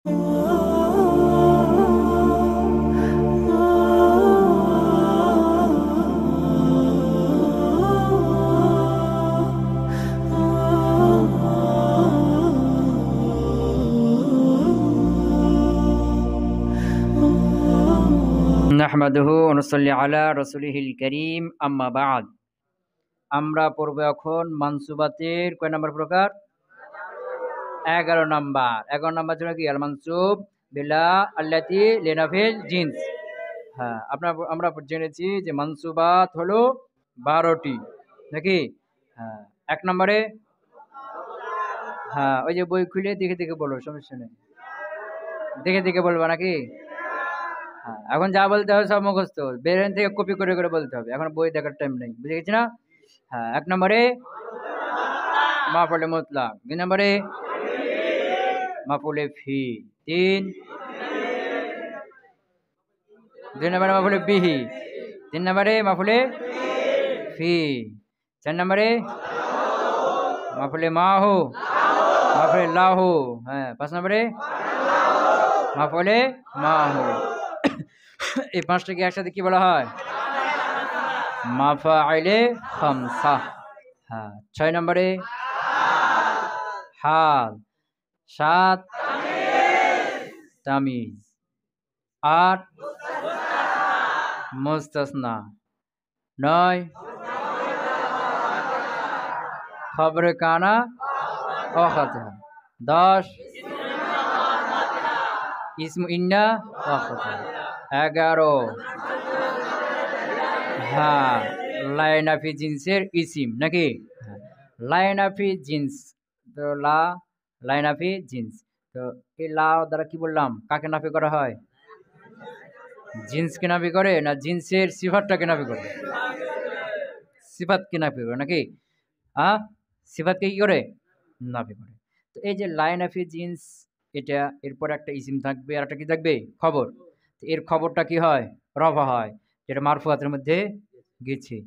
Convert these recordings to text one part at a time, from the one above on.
নাহমাদুহু ওয়া নুসাল্লি আলা রাসূলিহিল কারীম, আম্মা বা'দ। আমরা পড়ব এখন মানসুবাতের কয় নাম্বার প্রকার? 11 নাম্বার। 11 নাম্বার জন্য কি আল মানসুব বিলা আল্লাতি লিনাফিল জিন্স। হ্যাঁ, আমরা জেনেছি যে মানসুবাত হলো 12টি নাকি? হ্যাঁ, 1 নম্বরে হ্যাঁ, ওই যে বই খুলে দেখে দেখে বলো, সমস্যা নেই, দেখে দেখে বলবা নাকি? হ্যাঁ, এখন যা বলতে হবে সব মুখস্থ, বেরেন থেকে কপি করে করে বলতে হবে, এখন বই দেখার টাইম নেই, বুঝে গেছি না? হ্যাঁ, 1 নম্বরে মাফউলে মুতলাক, 2 নম্বরে মাফউলে ফি, 2 নম্বরে মাফউলে বিহি, 3 নম্বরে মাফউলে ফি, 4 নম্বরে মাফউলে মাহু, মাফউলে লাহু, হ্যাঁ 5 নম্বরে মাফউলে মাহু। এই 5টাকে একসাথে কি বলা হয়? মাফাইলে খামসা। হ্যাঁ, 6 নম্বরে হাল, 7 তামিজ, 8 মুস্তাসনা, 9 খবরে কানা অখাতা, 10 ইসমু ইন্না অখাতা, 11 হ্যাঁ লাইনাফি জিন্সের ইসিম নাকি? লাইনাফি জিন্স, তো লাইনাফি জিন্স, তো এই লা দ্বারা কি বললাম, কাকে নাফি করা হয়? জিন্সকে নাফি করে না জিন্সের সিফাতটাকে নাফি করে? সিফাতকে নাফি করে নাকি? হ্যাঁ, সিফাতকে কি করে? নাফি করে। তো এই যে লাইনাফি জিন্স, এটা এরপর একটা ইসিম থাকবে আর একটা কি থাকবে? খবর। এর খবরটা কি হয়? রফা হয়, যেটা মারফুয়াতের মধ্যে গেছে।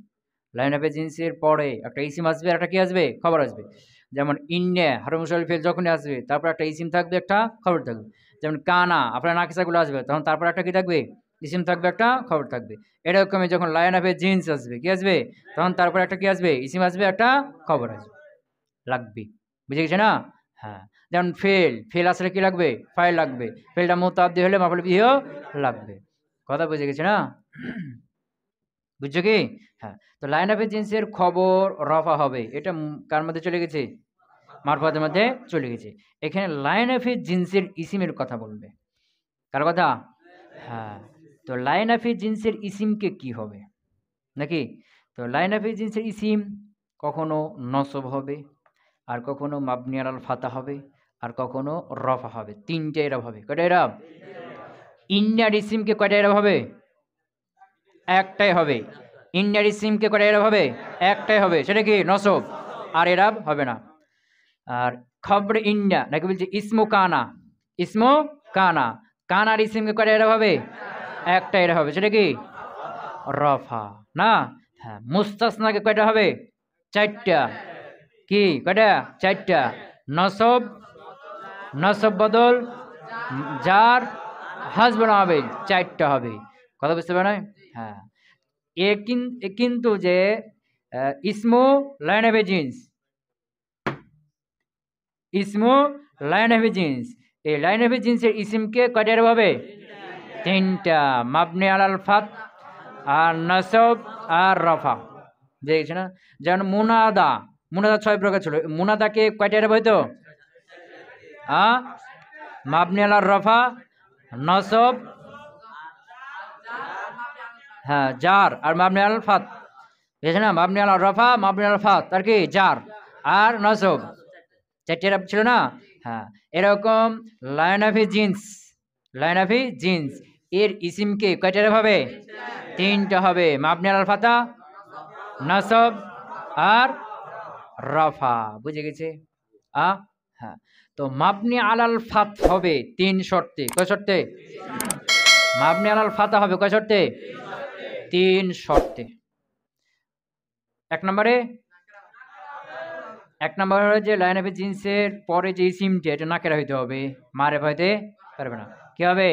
লাইনাফি জিন্সের পরে একটা ইসিম আসবে আর একটা কি আসবে? খবর আসবে। যেমন ইন্নে হারফ মুশাররফ ফেল যখনই আসবে তারপর একটা ইসিম থাকবে, একটা খবর থাকবে। যেমন কানা আপনার নাকিসাগুলো আসবে তখন তারপর একটা কি থাকবে? ইসিম থাকবে, একটা খবর থাকবে। এরকমই যখন লাইনাফি জিন্স আসবে কি আসবে? তখন তারপর একটা কি আসবে? ইসিম আসবে, একটা খবর আসবে, লাগবে। বুঝে গেছে না? হ্যাঁ, যেমন ফেল আসলে কি লাগবে? ফাইল লাগবে। ফেলটা মুতাআদ্দি হলে মাফউল বিহিও লাগবে। কথা বুঝে গেছে না? বুঝছো কি? হ্যাঁ, তো লাইন অফ জিন্সের খবর রফা হবে, এটা কার মধ্যে চলে গেছে? মারফুয়াতের মধ্যে চলে গেছে। এখানে লাইন অফ জিন্সের ইসিমের কথা বলবে। কার কথা? হ্যাঁ, তো লাইন অফ জিন্সের ইসিমকে কি হবে নাকি? তো লাইন অফ জিন্সের ইসিম কখনো নসব হবে, আর কখনো মাবনি আলাল ফাতা হবে, আর কখনো রফা হবে। 3টে এরব হবে। কয়টা এরব? ইন্নার ইসিমকে কয়টা এরব হবে? একটাই হবে। ইন্নার ইসিমকে কয়টা এরব হবে? একটাই হবে, সেটা কি? নসব, আর এরব হবে না। আর খবর ইন্না নাকি বলছে ইসমু কানা, ইসমু কানা, কানার ইসিমকে কয়টা এরব হবে? একটা এরব হবে, সেটা কি? রফা না? হ্যাঁ, মুস্তাসনাকে কয়টা হবে? 4টা। কি কয়টা? 4টা। নসব, নসব বদল, জার, হাসবুল আবিল, 4টা হবে। কথা বুঝতে পারে? হ্যাঁ, কিন্তু যে ইসমু লাইন অফ জিন্স, ইসমু লাইন অফ জিন্স, এই লাইন অফ জিন্সের ইসমকে কয়টা এরব হবে? 3টা। মাবনি আলাল ফাত, আর নসব, আর রফা। দেখেছে না? যেমন মুনাদা, মুনাদা 6 প্রকার ছিল। মুনাদাকে কয়টা এরব হইতো? মাবনি আলার রফা, নসব, হ্যাঁ জার, আর মাবনি আলাল ফাত। বুঝেছে না? মাবনি আলার রফা, মাবনি আলাল ফাত, আর কি? জার আর নসব, 4টে এরব ছিল না? হ্যাঁ, এরকম লাইন অফ জিন্স, লাইন অফ জিন্স এর ইসিমকে কয়টা এরব হবে? 3টা হবে। মাবনি আলাল ফাতা, নসব, আর রফা। বুঝে গেছে? হ্যাঁ, তো মাবনি আলাল ফাত হবে 3 শর্তে। কয় শর্তে? মাবনি আলাল ফাতা হবে কয় শর্তে? 3 শর্তে। 1 নম্বরে, 1 নম্বর হলো যে লাইন অফ জিন্সের পরে যে ইসিমটা এটা নাকেরা হইতে হবে, মারেফা হইতে পারবে না, কি হবে?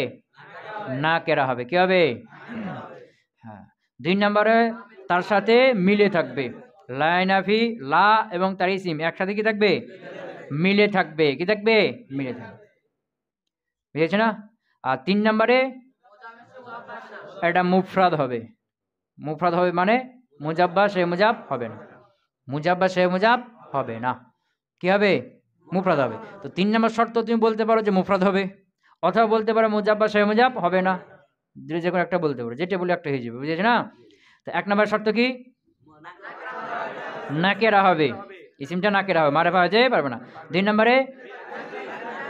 নাকেরা হবে, কি হবে? হ্যাঁ। 2 নম্বরে তার সাথে মিলে থাকবে। লাইনাফি লা এবং তার ইসিম একসাথে কি থাকবে? মিলে থাকবে। কি থাকবে? মিলে থাকবে। বুঝেছে না? আর 3 নম্বরে এটা মুফরাদ হবে। মুফরাদ হবে মানে মুজাব্বা সে মুজাব হবে না। মুজাব্বা সে মুজাব হবে না। কি হবে? মুফরাদ হবে। তো 3 নম্বর শর্ত তুমি বলতে পারো যে মুফরাদ হবে, অথবা বলতে পারো মুজাব্বা সে মুজাব হবে না। যে কোনো একটা বলতে পারো, যেটা বলে একটা হয়ে যাবে। বুঝেছ না? তো 1 নম্বর শর্ত কি? নাকেরা হবে, ইসিমটা নাকেরা হবে, মারেফা হয়ে যেতে পারবে না। 2 নম্বরে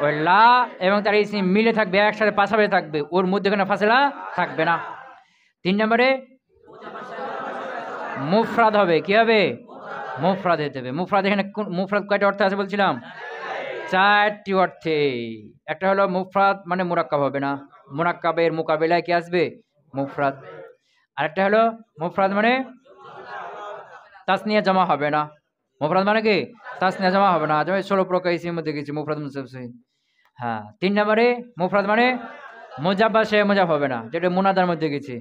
ওই লা এবং তার ইসিম মিলে থাকবে, একসাথে পাশাপাশি থাকবে, ওর মধ্যে কোনো ফাসলা থাকবে না। 3 নম্বরে মুফরাদ হবে। কি হবে? মুফরাদ হতে হবে। মুফরাদ এখানে মুফরাদ কয়টা অর্থ আছে বলছিলাম? 4টি অর্থে। একটা হলো মুফরাদ মানে মুরাক্কাব হবে না, মুরাক্কাবের মোকাবিলায় কি আসবে? মুফরাদ। আরেকটা হলো মুফরাদ মানে তাসনিয়া জমা হবে না। মুফরাদ মানে কি? তাসনিয়া জমা হবে না। যেমন 16 প্রকার ইসিমের মধ্যে কিছু মুফরাদ মুসাফসি। হ্যাঁ। 3 নম্বরে মুফরাদ মানে মুজাব্বা সে মুজাব হবে না, যেটা মুনাদার মধ্যে গেছে।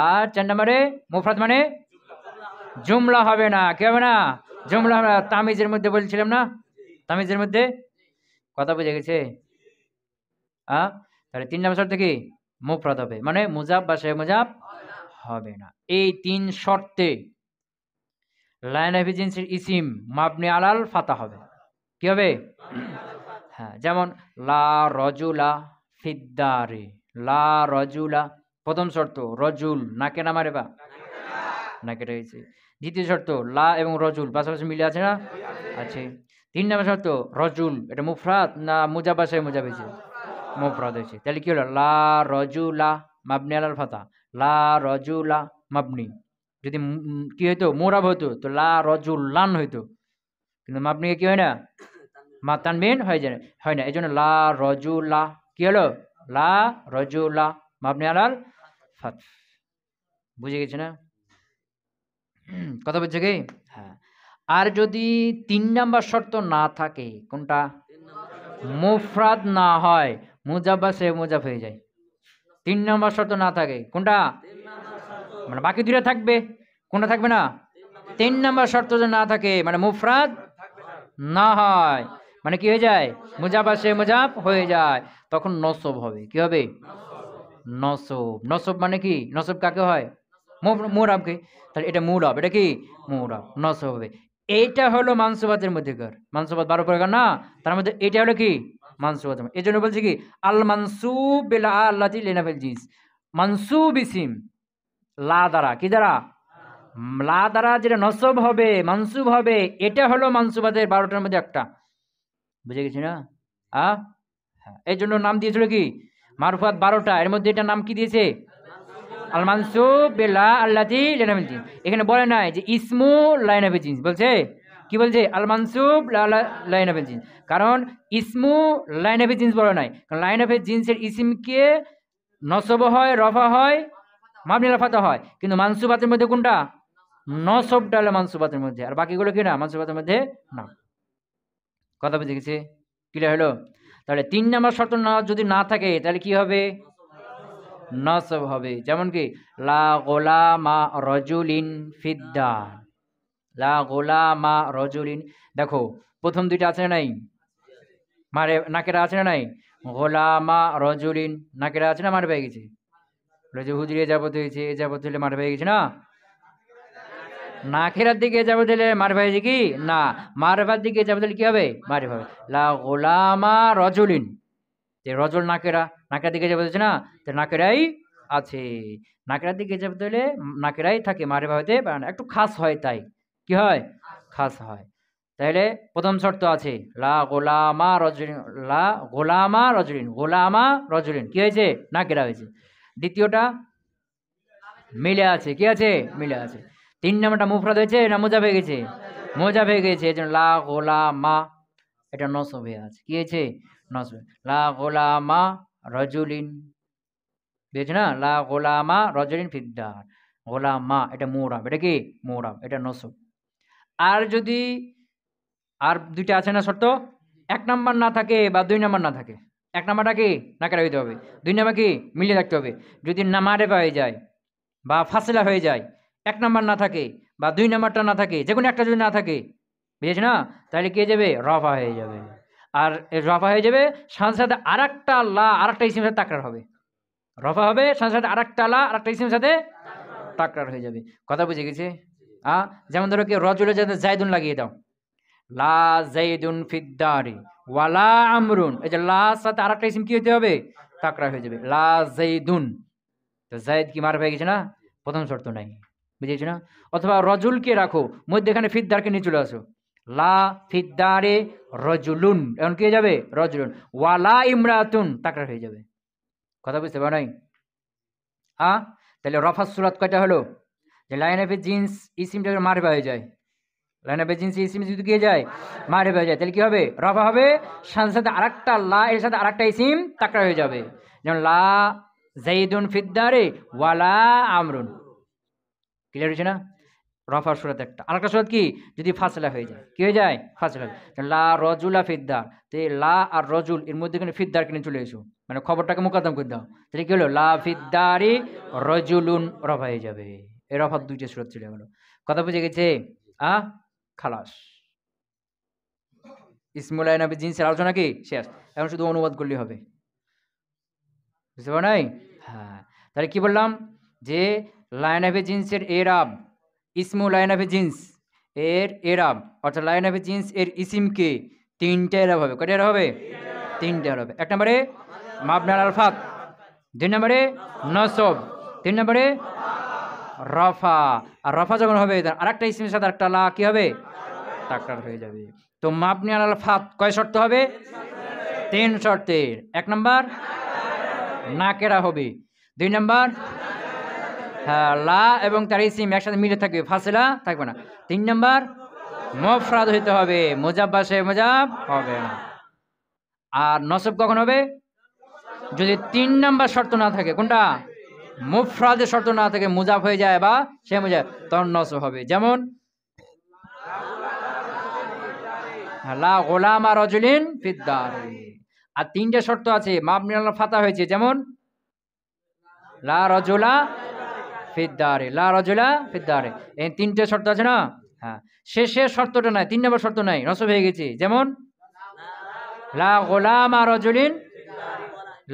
আর 4 নম্বরে মুফরাদ মানে জুমলা হবে না। কি হবে না? জুমলা হবে না। তামিজের মধ্যে বলছিলাম না, তামিজের মধ্যে কথা বুঝে গেছে? তাহলে 3 নম্বর শর্ত কি? মুফরাদ হবে মানে মুজাব বা সে মুজাব হবে না। এই 3 শর্তে লাইন অফ জিনসের ইসিম মাবনি আলাল ফাতা হবে। কি হবে? হ্যাঁ, যেমন লা রজুলা ফিদ্দারে, লা রজুলা প্রথম শর্ত রজুল নাকে না মারেবা, নাকেটা হয়েছে। দ্বিতীয় শর্ত লা এবং রজুল পাশাপাশি মিলে আছে না? আছে। 3 নম্বর শর্ত রজুল এটা মুফরাদ না মুজাব বা সে মুজাব হয়েছে? মুফরাদ হয়েছে। তাহলে কি হলো? লা রজুলা মাবনি আলাল ফাতা, লা রজুলা মাবনি। যদি কি হইতো? মুরাব হতো তো লা রজুলান হইতো, কিন্তু মাবনি কি হয় না? মা তানবিন হয়ে যায়, হয় না। এই জন্য লা রজুলা কি হলো? লা রজুলা মাবনি আলাল ফাত। বুঝে গেছে না? কথা বুঝছে কি? হ্যাঁ। আর যদি 3 নাম্বার শর্ত না থাকে, কোনটা? মুফরাদ না হয়, মুজাব বা সে মুজাব হয়ে যায়। 3 নাম্বার শর্ত না থাকে, কোনটা? মানে বাকি দুইটা থাকবে, কোনটা থাকবে না? 3 নাম্বার শর্ত যদি না থাকে মানে মুফরাদ না হয়, মানে কি হয়ে যায়? মুজাব বা সে মুজাব হয়ে যায়, তখন নসব হবে। কি হবে? নসব। নসব মানে কি? নসব কাকে হয়? মুরাবকে। তাহলে এটা মুরাব, এটা কি? মুরাব, নসব হবে। এইটা হলো মানসুবাতের মধ্যেকার। মানসুবাত 12 প্রকার না, তার মধ্যে এটা হলো কি? মানসুবাত। এই জন্য বলছি কি আল মানসুব বিল আল্লাতি লিনাফিল জিন্স, মানসুব ইসিম লা দ্বারা, কি দ্বারা? লা দ্বারা যেটা নসব হবে, মানসুব হবে, এটা হলো মানসুবাতের 12টার মধ্যে একটা। বুঝে গেছি না? হ্যাঁ, এই জন্য নাম দিয়েছিল কি? মারফুয়াত 12টা, এর মধ্যে এটা নাম কি দিয়েছে? আল মানসুব বিলা আল্লাতি লিনাফিল জিন্স। এখানে বলে নাই যে ইসমু লাইনাফিল জিন্স, বলছে কি? বলছে আল মানসুব লাইনাফিল জিন্স। কারণ ইসমু লাইনাফিল জিন্স বলে নাই, কারণ লাইনাফিল জিন্সের ইসমকে নসব হয়, রফা হয়, মাবনি আলাল ফাতা হয়, কিন্তু মানসুবাতের মধ্যে কোনটা? নসবটা হলো মানসুবাতের মধ্যে, আর বাকিগুলো কি না? মানসুবাতের মধ্যে না। কথা বুঝে গেছে? ক্লিয়ার হলো? তাহলে 3 নাম্বার শর্ত না যদি না থাকে তাহলে কি হবে? নসব হবে। যেমন কি লা গোলামা রজুলিন ফিদ্দার, লা গোলামা রজুলিন। দেখো প্রথম দুইটা আছে না নাই? মারে নাকেরা আছে না নাই? গোলামা রজুলিন নাকেরা আছে না? মারে পেয়ে গেছে। যে হুজুরে যাবত হয়েছে, এ যাবত হলে মারে পেয়ে গেছে না? নাকেরার দিকে যাবত হলে মারে পেয়েছে কি না? মারফার দিকে যাবত হলে কি হবে? মারে পাবে। লা গোলামা রজুলিন, রজল নাকেরা, নাকের দিকে যাবত হচ্ছে না, তো নাকেরাই আছে। নাকেরার দিকে যাবত হলে নাকেরাই থাকে, মারে হইতে পারে না, একটু খাস হয়, তাই কি হয়? খাস হয়। তাহলে প্রথম শর্ত আছে লা গোলামা রজুলিন, লা গোলামা রজুলিন, গোলামা রজুলিন কি হয়েছে? নাকেরা হয়েছে। দ্বিতীয়টা মিলে আছে, কি আছে? মিলে আছে। 3 নম্বরটা মুফরাদ হয়েছে না মুজাব হয়ে গেছে? মুজাব হয়ে গেছে। এই জন্য লা গোলামা এটা নসব হয়ে আছে। কি হয়েছে? নসব। লা গোলামা রজুলিন, বুঝেছ না? লা গোলামা রজুলিন ফিদ্দার, গোলামা এটা মুরাব, এটা কি? মুরাব, এটা নসব। আর যদি আর দুইটা আছে না শর্ত, 1 নাম্বার না থাকে বা 2 নাম্বার না থাকে, এক নাম্বারটা কি নাকেরা হইতে হবে, দুই নাম্বার কি মিলিয়ে থাকতে হবে। যদি না মারেফা হয়ে যায় বা ফাসিলা হয়ে যায়, এক নাম্বার না থাকে বা দুই নাম্বারটা না থাকে, যে কোনো একটা যদি না থাকে, বুঝেছ না, তাহলে কি হয়ে যাবে, রফা হয়ে যাবে। আর রফা হয়ে যাবে, সাথে সাথে আর একটা লা আর একটা ইসিমের সাথে তাকরার হবে। রফা হবে, সাথে সাথে আর একটা লা আর একটা ইসিমের সাথে তাকরার হয়ে যাবে। কথা বুঝে গেছে? যেমন ধরো কি রজুলের যাতে জায়দুন লাগিয়ে দাও, লা জাইদুন ফিদ্দারি ওয়ালা আমরুন, এই যে লা সাথে আরেকটা ইসিম কি হতে হবে, তাকরা হয়ে যাবে, লা জাইদুন। তো জাইদ কি মারফা হয়ে গেছে না, প্রথম শর্ত নাই, বুঝেছো না। অথবা রজুলকে রাখো, মধ্যেখানে ফিদ্দারকে নিয়ে চলে আসো, লা ফিদ্দারে রজুলুন, এখন কি হয়ে যাবে, রজুলুন। ওয়ালা ইমরাতুন, তাকরা হয়ে যাবে। কথা বুঝতে পারো নাই? তাহলে রফার সুরাত কয়টা হলো, যে লাইন অফ জিন্স ইসিমটা মারফা হয়ে যায়, লাইন অফ জিন্স ইসিম যদি কি যায়, মারফা হয়ে যায়, তাহলে কি হবে, রফা হবে, সাথে সাথে আরেকটা লা এর সাথে আরেকটা ইসিম তাকরা হয়ে যাবে। যেমন লা জাইদুন ফিদ্দারে ওয়ালা আমরুন। ক্লিয়ার হয়েছে না? রফার সুরাত একটা। আরেকটা সুরাত কি, যদি ফাসলা হয়ে যায়, কি হয়ে যায়, ফাসলা, লা রজুলা ফিদ্দার, তো লা আর রজুল এর মধ্যে ফিদ্দার কিনে চলে এসো, মানে খবরটাকে মোকাদ্দম করে দাও, তাহলে কি হলো, লা ফিদ্দারি রজুলুন, রফা হয়ে যাবে। এই রফার দুইটা সুরাত চলে গেল। কথা বুঝে গেছে? খালাস। ইসমুল আইন নবী জিন্সের আলোচনা কি শেষ, এখন শুধু অনুবাদ করলেই হবে। বুঝতে পারো নাই? হ্যাঁ, তাহলে কি বললাম, যে লাইন অফ জিন্সের এরাব, ইসমুল লাইন অফ জিন্স এর এরাব, অর্থাৎ লাইন অফ জিন্স এর ইসিমকে তিনটা এরাব হবে। কয়টা এরাব হবে? তিনটা এরাব হবে। এক নম্বরে মাবনা আল ফাত, দুই নম্বরে নসব, তিন নম্বরে রফা। আর রফা যখন হবে, আরেকটা ইসিমের সাথে আরেকটা লা কি হবে, তাকরার হয়ে যাবে। তো মাবনি আল ফাত কয় শর্ত হবে, তিন শর্তের। এক নম্বর নাকেরা হবে, দুই নম্বর হ্যাঁ লা এবং তার ইসিম একসাথে মিলে থাকবে, ফাসিলা থাকবে না, তিন নম্বর মুফরাদ হইতে হবে, মুজাব্বাসে মুজাব হবে না। আর নসব কখন হবে, যদি তিন নম্বর শর্ত না থাকে, কোনটা, মুফরাদের শর্ত না থাকে, মুজাব হয়ে যায় বা সে মুজাব, তখন নসব হবে। যেমন লা গোলামা রজুলিন ফিদ্দারি। আর তিনটে শর্ত আছে, মাবনি আলাল ফাতা হয়েছে, যেমন লা রজুলা ফিদ্দারি, লা রজুলা ফিদ্দারি, এই তিনটে শর্ত আছে না। হ্যাঁ, শেষের শর্তটা নাই, তিন নম্বর শর্ত নাই, নসব হয়ে গেছে। যেমন লা গোলামা রজুলিন,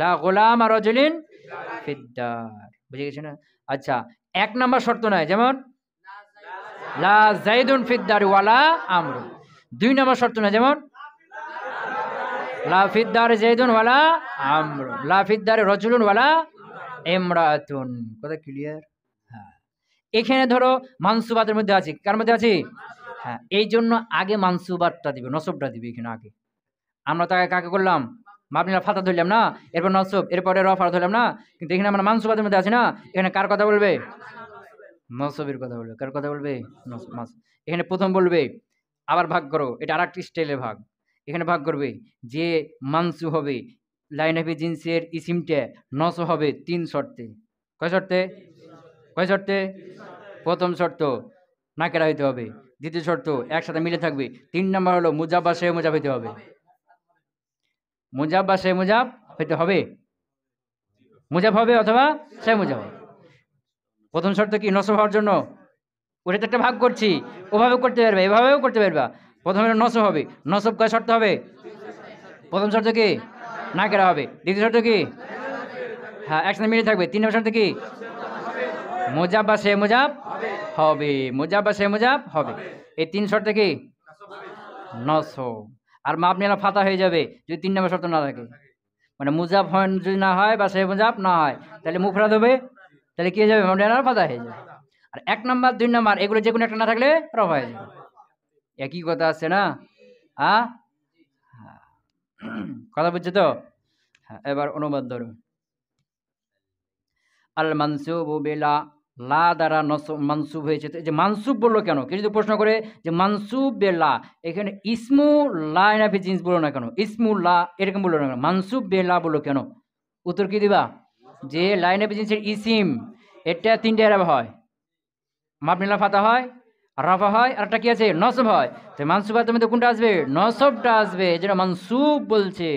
লা গোলামা রজুলিন ফিদ্দার, বুঝে গেছে না। আচ্ছা, এক নম্বর শর্ত নাই, যেমন লা জাইদুন ফিদ্দারি ওয়ালা আমরুন। দুই নম্বর শর্ত নাই, যেমন লা ফিদ্দারি জাইদুন ওয়ালা আমরুন, লা ফিদ্দারি রজুলুন ওয়ালা ইমরাতুন। কথা ক্লিয়ার? হ্যাঁ, এখানে ধরো মানসুবাতের মধ্যে আছে, কার মধ্যে আছে, হ্যাঁ, এই জন্য আগে মানসুবাতটা দিবে, নসবটা দিবে এখানে আগে। আমরা তাকে কাকে করলাম, মাবনিলা ফাতা ধরলাম না, এরপর নসব, এরপরে রফা ধরলাম না, কিন্তু এখানে আমরা মানসুবাতের মধ্যে আছি না, এখানে কার কথা বলবে, নসবের কথা বলবে। কার কথা বলবে, নসব। এখানে প্রথম বলবে, আবার ভাগ করো, এটা আর একটি স্টাইলে ভাগ। এখানে ভাগ করবে যে মানসু হবে, লাইন অফ জিন্সের ইসিমটা নসব হবে তিন শর্তে। কয় শর্তে, কয় শর্তে, প্রথম শর্ত নাকেরা হইতে হবে, দ্বিতীয় শর্ত একসাথে মিলে থাকবে, তিন নম্বর হলো মুজাব বা সে মুজাব হইতে হবে, মুজাব বা সে মুজাব হইতে হবে, মুজাব হবে অথবা সে মুজাব হবে। প্রথম শর্ত কি, নসব হওয়ার জন্য, ওটা তো একটা ভাগ করছি, ওভাবে করতে পারবে, এভাবেও করতে পারবা। প্রথমে নসব হবে, নসব কয় শর্ত হবে, প্রথম শর্ত কি, নাকেরা হবে, দ্বিতীয় শর্ত কি, হ্যাঁ একসাথে মিলে থাকবে, তিন নম্বর শর্ত কি, মুজাব বা সে মুজাব হবে, মুজাব বা সে মুজাব হবে। এই তিন শর্ত কি, নসব। আর মাবনি আলা ফাতা হয়ে যাবে যদি তিন নম্বর শর্ত না থাকে, মানে মুজাব যদি না হয় বা সে মুজাব না হয়, তাহলে মুফরাদ হবে, তাহলে কি হয়ে যাবে, মাবনি আলা ফাতা হয়ে যাবে। আর এক নম্বর দুই নম্বর এগুলো যে কোনো একটা না থাকলে রফা হয়ে যাবে। একই কথা আছে না? কথা বুঝছো তো? হ্যাঁ, এবার অনুবাদ ধরো। আল মানসুবু বিলা, লা দ্বারা মানসুব হয়েছে। যে মানসুব বললো কেন, কেউ যদি প্রশ্ন করে যে মানসুব বেলা, এখানে ইসমু লা নাফি জিন্স বলো না কেন, ইসমু লা এরকম বললো না কেন, মানসুব বেলা বললো কেন? উত্তর কি দিবা, যে লাইন অফ জিন্সের ইসিম এটা তিনটে এরাব হয়, মাবনিলা ফাতা হয়, রাফা হয়, আর একটা কি আছে, নসব হয়। তো মানসুবাতের মধ্যে কোনটা আসবে, নসবটা আসবে, যেটা মানসুব বলছে,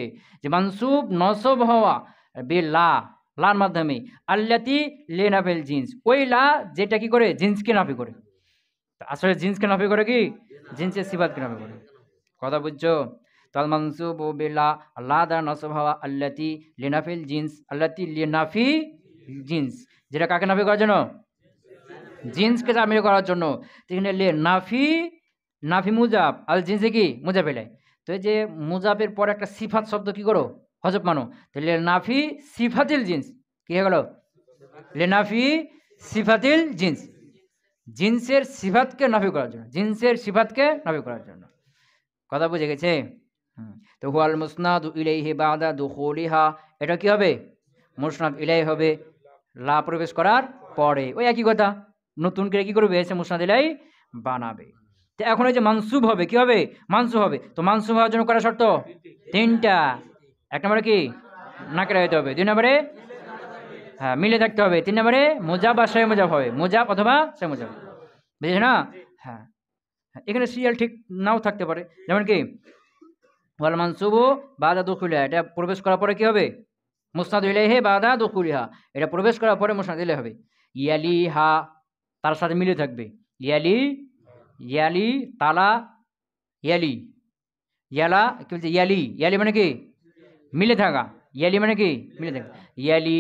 যে মানসুব নসব হওয়া বে লা, লার মাধ্যমে, আল্লাতি লে নাফিল জিন্স, ওই লা যেটা কি করে জিন্সকে নাফি করে। আসলে জিন্সকে নাফি করে কি, জিন্সের সিফাতকে নাফি করে। কথা বুঝছো? তাল মানসুব ও বিলা, লা দ্বারা নসব হওয়া, আল্লাতি লিনাফিল জিন্স, আল্লাতি লিনাফি জিন্স, যেটা কাকে নাফি করার জন্য, জিন্সকে তামিল করার জন্য। এখানে লে নাফি, নাফি মুজাব, আল জিন্সে কি মুজাব এলাই। তো এই যে মুজাবের পর একটা সিফাত শব্দ কি করো, হজব মানো। তো লে নাফি সিফাতিল জিন্স, কি হয়ে গেল, লে নাফি সিফাতিল জিন্স, জিন্সের সিফাতকে নাফি করার জন্য, জিন্সের সিফাতকে নাফি করার জন্য। কথা বুঝে গেছে? তো হুয়াল মুসনাদু ইলাইহি বাদা দুখুলিহা, এটা কি হবে, মুসনাদ ইলাইহি হবে লা প্রবেশ করার পরে। ওই একই কথা, নতুন করে কি করবে, এসে মুসনাদ ইলাইহি বানাবে। তো এখন এই যে মানসুব হবে, কি হবে, মানসুব হবে। তো মানসুব হওয়ার জন্য করা শর্ত তিনটা। এক নম্বরে কি, নাকেরা হইতে হবে। দুই নম্বরে হ্যাঁ মিলে থাকতে হবে। তিন নম্বরে মুজাব বা সে মুজাব হবে, মুজাব অথবা সে মুজাব, বুঝেছ না? হ্যাঁ, এখানে সিরিয়াল ঠিক নাও থাকতে পারে। যেমন কি ওয়াল মানসুবু বাদা দুখুলিহা, এটা প্রবেশ করার পরে কি হবে, মুসনাদু ইলাইহি বাদা দুখুলিহা, এটা প্রবেশ করার পরে মুসনাদ ইলাইহি হবে। ইয়ালিহা, তার সাথে মিলে থাকবে। ইয়ালি, ইয়ালি, তালা, ইয়ালি, ইয়ালা, কি বলছে, ইয়ালি, ইয়ালি মানে কি মিলে থাকা, ইয়ালি মানে কি মিলে থাকা, ইয়ালি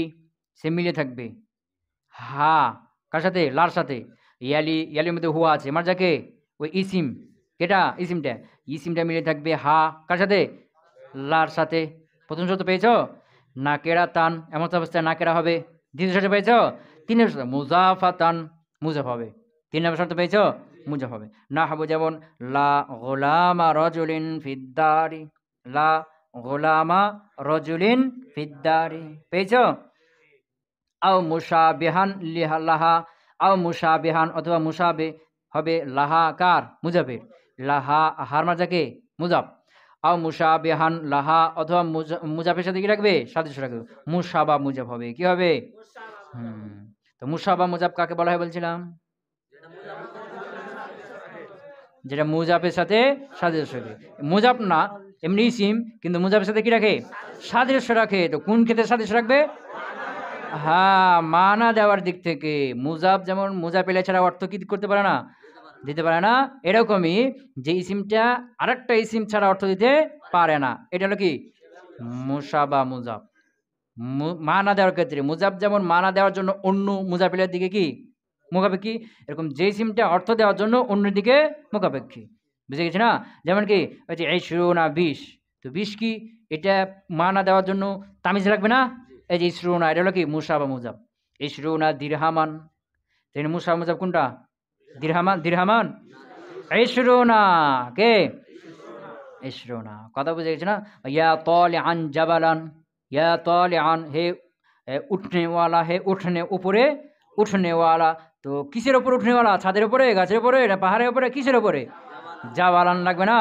সে মিলে থাকবে। হা কার সাথে, লার সাথে। ইয়ালি, ইয়ালির মধ্যে হুয়া আছে, মার যাকে ওই ইসিম, কেটা ইসিমটা, ইসিমটা মিলে থাকবে হা কার সাথে, লার সাথে। প্রথম শর্ত পেয়েছ, না কেরা তান, এমন অবস্থায় না কেরা হবে। দ্বিতীয় শর্ত পেয়েছ, তিন নম্বর শর্ত মুজাফাতান, মুজাফ হবে। তিন নম্বর শর্ত পেয়েছ, মুজাফ হবে। না হবো যেমন লা গোলামা রজুলিন ফিদ্দারি, লা গোলামা রজুলিন ফিদ্দারি, পেয়েছ। আও মুশাবিহান লিহা লাহা, আও মুশাবিহান অথবা মুশাবে হবে লাহা কার, মুজাফের, লাহা হার মাজাকে মুজাফ। আও মুশাবিহান লাহা অথবা মুজাফের সাথে কি রাখবে, সাদৃশ্য রাখবে, মুশাবা মুজাফ হবে। কি হবে? তো মুশাবা মুজাফ কাকে বলা হয় বলছিলাম, যেটা মুজাফের সাথে সাদৃশ্য রাখে। মুজাফ না এমনি ইসিম, কিন্তু মুজাফের সাথে কি রাখে, সাদৃশ্য রাখে। তো কোন ক্ষেত্রে সাদৃশ্য রাখবে, হ্যাঁ মানা দেওয়ার দিক থেকে। মুজাব যেমন মুজাব এলাই ছাড়া অর্থ কি করতে পারে না, দিতে পারে না, এরকমই যে ইসিমটা আরেকটা ইসিম ছাড়া অর্থ দিতে পারে না, এটা হলো কি মুশাবা মুজাব। মানা দেওয়ার ক্ষেত্রে মুজাব যেমন মানা দেওয়ার জন্য অন্য মুজাফিলের দিকে কি মুখাপেক্ষী, এরকম যে ইসিমটা অর্থ দেওয়ার জন্য অন্য দিকে মুখাপেক্ষী, বুঝে গেছে না? যেমন কি ওই যে 20 তো 20 কি, এটা মানা দেওয়ার জন্য তামিজ লাগবে না, এই যে ইসরুনা, এটা হলো কি মুশাবা মুজাব। ইসরুনা দিরহামান, তাই মুশাবা মুজাব কোনটা, দিরহামান, দিরহামান ইসরুনা, কে ইসরুনা। কথা বুঝে গেছে না? ইয়া তালিআন জাবালান, ইয়া তালিআন হে উঠনেওয়ালা, হে উঠনে উপরে উঠনেওয়ালা। তো কিসের উপরে উঠনেওয়ালা, ছাদের উপরে, গাছের উপরে, না পাহাড়ের উপরে, কিসের উপরে, জাবালান লাগবে না,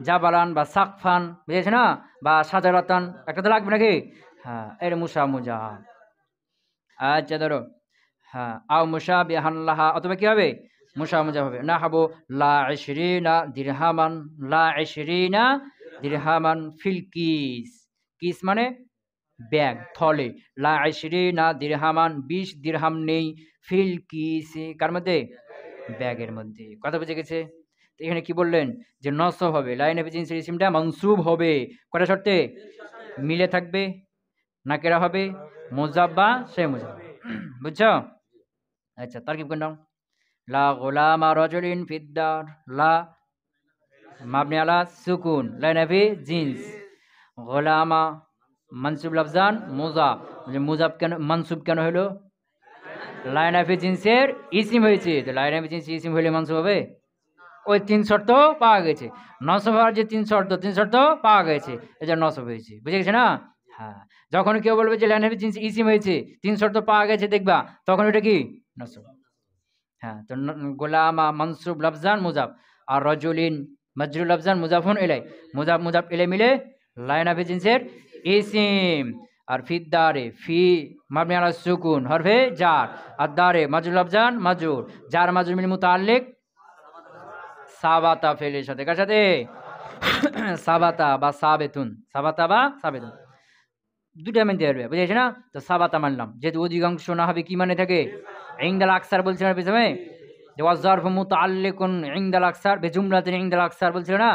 জাবালান বা সাকফান, বুঝেছে না, বা সাজারাতান একটা তো লাগবে নাকি। হ্যাঁ এর মুশা মুজা। আচ্ছা ধরো হ্যাঁ আও মুশাবিহান লাহা, অথবা কি হবে, মুশা মুজা হবে। না হবো লা ইশরিনা দিরহামান, লা ইশরিনা দিরহামান ফিল কিস, কিস মানে ব্যাগ, থলে। লা ইশরিনা দিরহামান 20 দিরহাম নেই, ফিল কিস কার মধ্যে, ব্যাগের মধ্যে। কথা বুঝে গেছে? তো এখানে কি বললেন যে নসব হবে, লাইন অফ জিন্সের ইসিমটা মানসুব হবে কটা শর্তে, মিলে থাকবে, নাকেরা হবে, মুজাব বা সে মুজাব, বুঝছো? আচ্ছা তারকিব কোন নাম, লা গোলামা রজুলিন ফিদ্দার, লা মাবনি আলা সুকুন, লাইন অফ জিন্স, গোলামা মানসুব লফজান মুজাব, মুজাব কেন মানসুব কেন হলো, লাইন অফ জিন্সের ইসিম হয়েছে, তো লাইন অফ জিন্স ইসিম হলে মানসুব হবে। ওই 3 শর্ত পাওয়া গেছে, নসব হওয়ার যে 3 শর্ত পাওয়া গেছে, এই জন্য নসব হয়েছে, বুঝে গেছে না? হ্যাঁ যখন কেউ বলবে যে লাইন অফ জিন্স ইসিম হয়েছে, 3 শর্ত পাওয়া গেছে দেখবা, তখন এটা কি নসব। হ্যাঁ তো গোলামা মানসুব লফজান মুজাব, আর রজুলিন মাজরুর লফজান মুজাফুন ইলাই, মুজাব মুজাব ইলাই মিলে লাইন অফ জিন্সের ইসিম। আর ফিদ্দারে ফি মাবনি আলা সুকুন হরফে জার, আর দারে মাজরুর লফজান মাজরুর, জার মাজরুর মিল মুতাআল্লিক সাবাতা ফেলের সাথে, কার সাথে, সাবাতা বা সাবেতুন, সাবাতা বা সাবেতুন। দুটা মানতে পারবে, বুঝেছ না? তো সাবাতা মানলাম, যেহেতু অধিকাংশ না হবে কি মানে থাকে ইনদাল আকসার বলছিল না পেছনে, যে ওয়াজ্জারফ মুতাআল্লিকুন ইনদাল আকসার বিজুমলাতিন ইনদাল আকসার বলছিল না,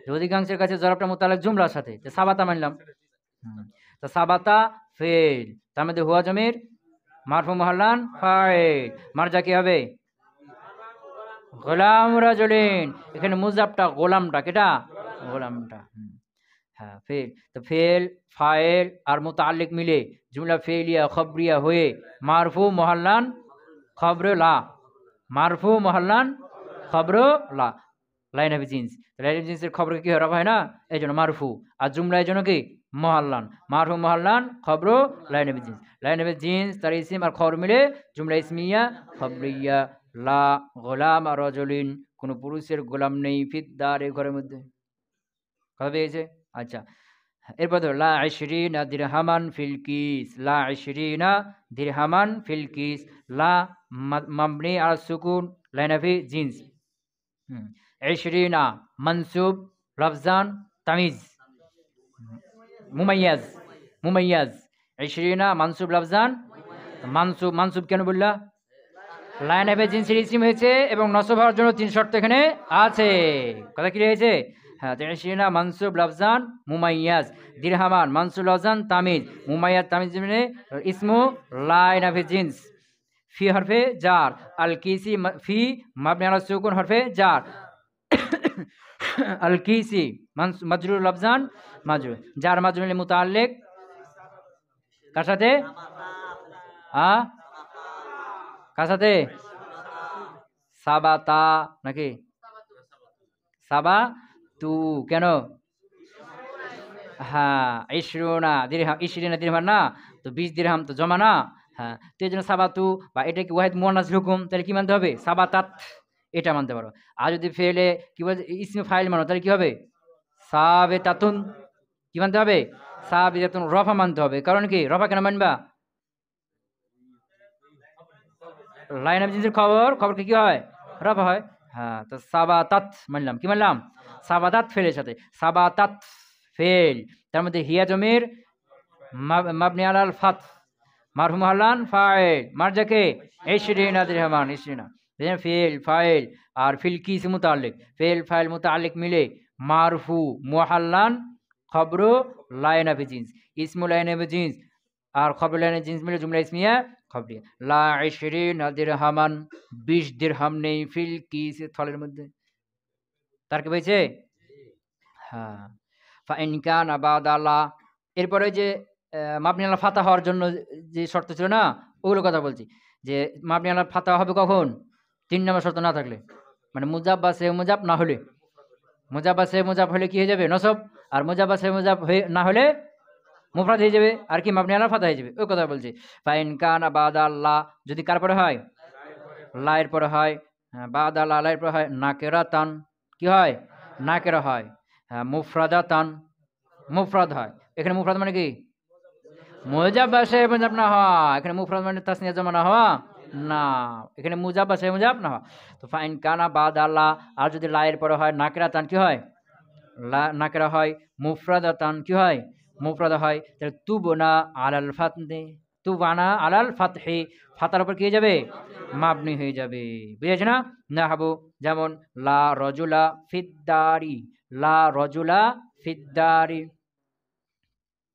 যে অধিকাংশের কাছে জরফটা মুতাআল্লিক জুমলার সাথে, তো সাবাতা মানলাম। তো সাবাতা ফেল, তার মধ্যে হুয়া জমির মারফু মুহাল্লান ফাইল, মারজা কি হবে গোলাম রাজুলিন, এখানে মুজাবটা গোলামটা, কেটা গোলামটা। হ্যাঁ ফেল, তো ফেল ফাইল আর মুতাআল্লিক মিলে জুমলা ফেলিয়া খবরিয়া হয়ে মারফু মুহাল্লান খবর লা, মারফু মুহাল্লান খবর লা, লাইন অফ জিন্স। লাইন অফ জিন্সের খবর কি রফা হয় না, এই জন্য মারফু, আর জুমলা এই জন্য কি মুহাল্লান, মারফু মুহাল্লান খবর লাইন অফ জিন্স। লাইন অফ জিন্স তার ইসিম আর খবর মিলে জুমলা ইসমিয়া খবরিয়া। লা গোলাম আর রজলিন, কোনো পুরুষের গোলাম নেই ফিদ্দার এই ঘরের মধ্যে, কথা পেয়েছে? আচ্ছা, এরপর ধরো লা ইশরিনা দিরহামান ফিল কিস, লা ইশরিনা দিরহামান ফিল কিস, লা মাবনি আলা সুকুন লাইন অফ জিন্স। ইশরিনা মানসুব লফজান তামিজ মুমাইয়াজ, মুমাইয়াজ ইশরিনা মানসুব লফজান মানসুব, মানসুব কেন বললা? লাইন অফ জিন্সের ইসিম হয়েছে এবং নসব হওয়ার জন্য 3 শর্ত এখানে আছে, কথা কি হয়েছে? হ্যাঁ, তো ইশরিনা মানসুব লফজান মুমাইয়াজ, দিরহামান মানসুব লফজান তামিজ, মুমাইয়াজ তামিজ মানে ইসমু লাইন অফ জিন্স। ফি হরফে জার, আল কিসি ফি মাবনি আলা সুকুন হরফে জার, আল কিসি মাজরুর লফজান মাজরুর, জার মাজরুর মুতাআল্লিক কার সাথে? কার সাথে? সাবাতা নাকি সাবা তু, কেন? হ্যাঁ ইশরুনা দিরহাম, ইশরিনা দিরহাম না, তো 20 দিরহাম তো জমা না। হ্যাঁ, তো এই জন্য সাবাতু বা এটা কি ওয়াহিদ মুয়ান্নাস হুকুম, তাহলে কি মানতে হবে? সাবাতাত, এটা মানতে পারো। আর যদি ফেলে কি বলে ইসমে ফাইল মানো, তাহলে কি হবে? সাবেতাতুন, কি মানতে হবে? সাবেতাতুন, রফা মানতে হবে। কারণ কি রফা কেন মানবা? লাইন অফ জিন্সের খবর, খবরকে কি হয় রফা হয়। হ্যাঁ, তো সাবাতাত মানলাম, কি মানলাম? সাবাতাত ফেলের সাথে, সাবাতাত ফেল, তার মধ্যে হিয়া জমির মাবনি আলাল ফাত মারফু মুহাল্লান ফাইল, মারজাকে ইশরিনা দিরহামান, ইশরিনা ফেল ফাইল আর ফিল কিস মুতাআল্লিক, ফেল ফাইল মুতাআল্লিক মিলে মারফু মুহাল্লান খবর লাইন অফ জিন্স, ইসমু লাইন অফ জিন্স আর খবর লাইন অফ জিন্স মিলে জুমলা ইসমিয়া খবরিয়া। লা ইশরিনা দিরহামান, 20 দিরহাম নেই ফিল কিস থলের মধ্যে, তার কি হয়েছে? হ্যাঁ, ফাইন কানা বাদা লা, এরপরে যে মাবনি আলা ফাতা হওয়ার জন্য যে শর্ত ছিল না, ওগুলো কথা বলছি, যে মাবনি আলা ফাতা হবে কখন? 3 নম্বর শর্ত না থাকলে, মানে মুজাব বা সে মুজাব না হলে, মুজাব বা সে মুজাব হলে কি হয়ে যাবে? নসব, আর মুজাব বা সে মুজাব হয়ে না হলে মুফরাদ হয়ে যাবে, আর কি মাবনি আলা ফাতা হয়ে যাবে, ওই কথা বলছি। ফাইন কানা বাদা লা, যদি কার পরে হয়? লা এর পরে হয়, বাদা লা লা এর পরে হয় নাকেরাতান, কি হয়? নাকেরা হয়। হ্যাঁ, মুফরাদাতান, মুফরাদ হয়। এখানে মুফরাদ মানে কি? মুজাব বা সে মুজাব না হওয়া, এখানে মুফরাদ মানে তাসনিয়া জমা না হওয়া না, এখানে মুজাব বা সে মুজাব না হওয়া। তো ফাইন কানা বাদা লা, আর যদি লা এর পরে হয় নাকেরাতান, কি হয়? লা নাকেরা হয়, মুফরাদাতান কি হয়? মুফরাদা হয়। তাহলে তুবনা আলাল ফাতহি, তুবানা আলাল ফাতহি, ফাতার উপর কি হয়ে যাবে? মাবনি হয়ে যাবে, বুঝেছ না? নাহবু যেমন লা রজুলা ফিদ্দারি, লা রজুলা ফিদ্দারি।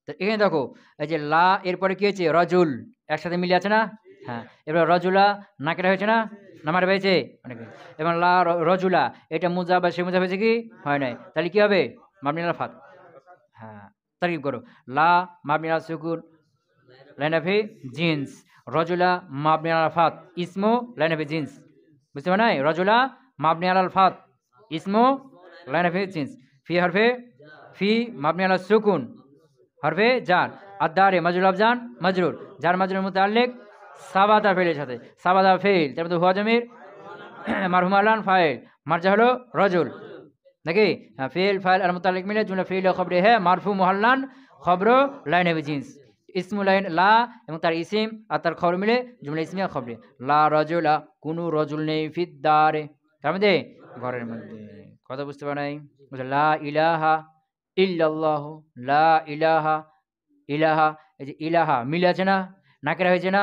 তো এখানে দেখো এই যে লা এরপরে কি হয়েছে? রজুল, একসাথে মিলে আছে না? হ্যাঁ, এবার রজুলা নাকেরা হয়েছে না, নামার হয়েছে অনেকে। এবং লা রজুলা, এটা মুজা বা সে মুজা হয়েছে কি হয় নাই, তাহলে কি হবে? মাবনি আলা ফাত। হ্যাঁ, তারিফ করো, লা মাবনি আলা সুকুন লাইন অফ জিন্স, রজুলা মাবনি আলা ফাত ইসমু লাইন অফ জিন্স, বুঝতে পারো নাই? রজুলা মাবনি আলাল ফাত ইসমু লাইন অফ জিন্স, ফি হরফে ফি মাবনি আলা সুকুন হরফে জার, আদারে মাজরুর আফজান মাজরুর, জার মাজরুর মুতাআল্লিক সাবাতা ফেলের সাথে, সাবাতা ফেল, তারপর হুয়া জমির মারহুম আলান ফাইল, মারজা হলো রজুল নাকি? ফেল ফাইল আর মুতাআল্লিক মিলে জুমলা ফেল ও খবরে হ্যাঁ মারফু মুহাল্লান খবর লাইন অফ জিন্স, ইসমু লাইন লা এবং তার ইসিম আর তার খবর মিলে জুমলা ইসমিয়া খবরে। লা রজুলা, কোনো রজুল নেই ফিদ্দারে, তার মধ্যে ঘরের মধ্যে, কথা বুঝতে পারে নাই? লা ইলাহা ইল্লাল্লাহু, লা ইলাহা ইলাহা, এই যে ইলাহা মিলে আছে না, নাকেরা হয়েছে না,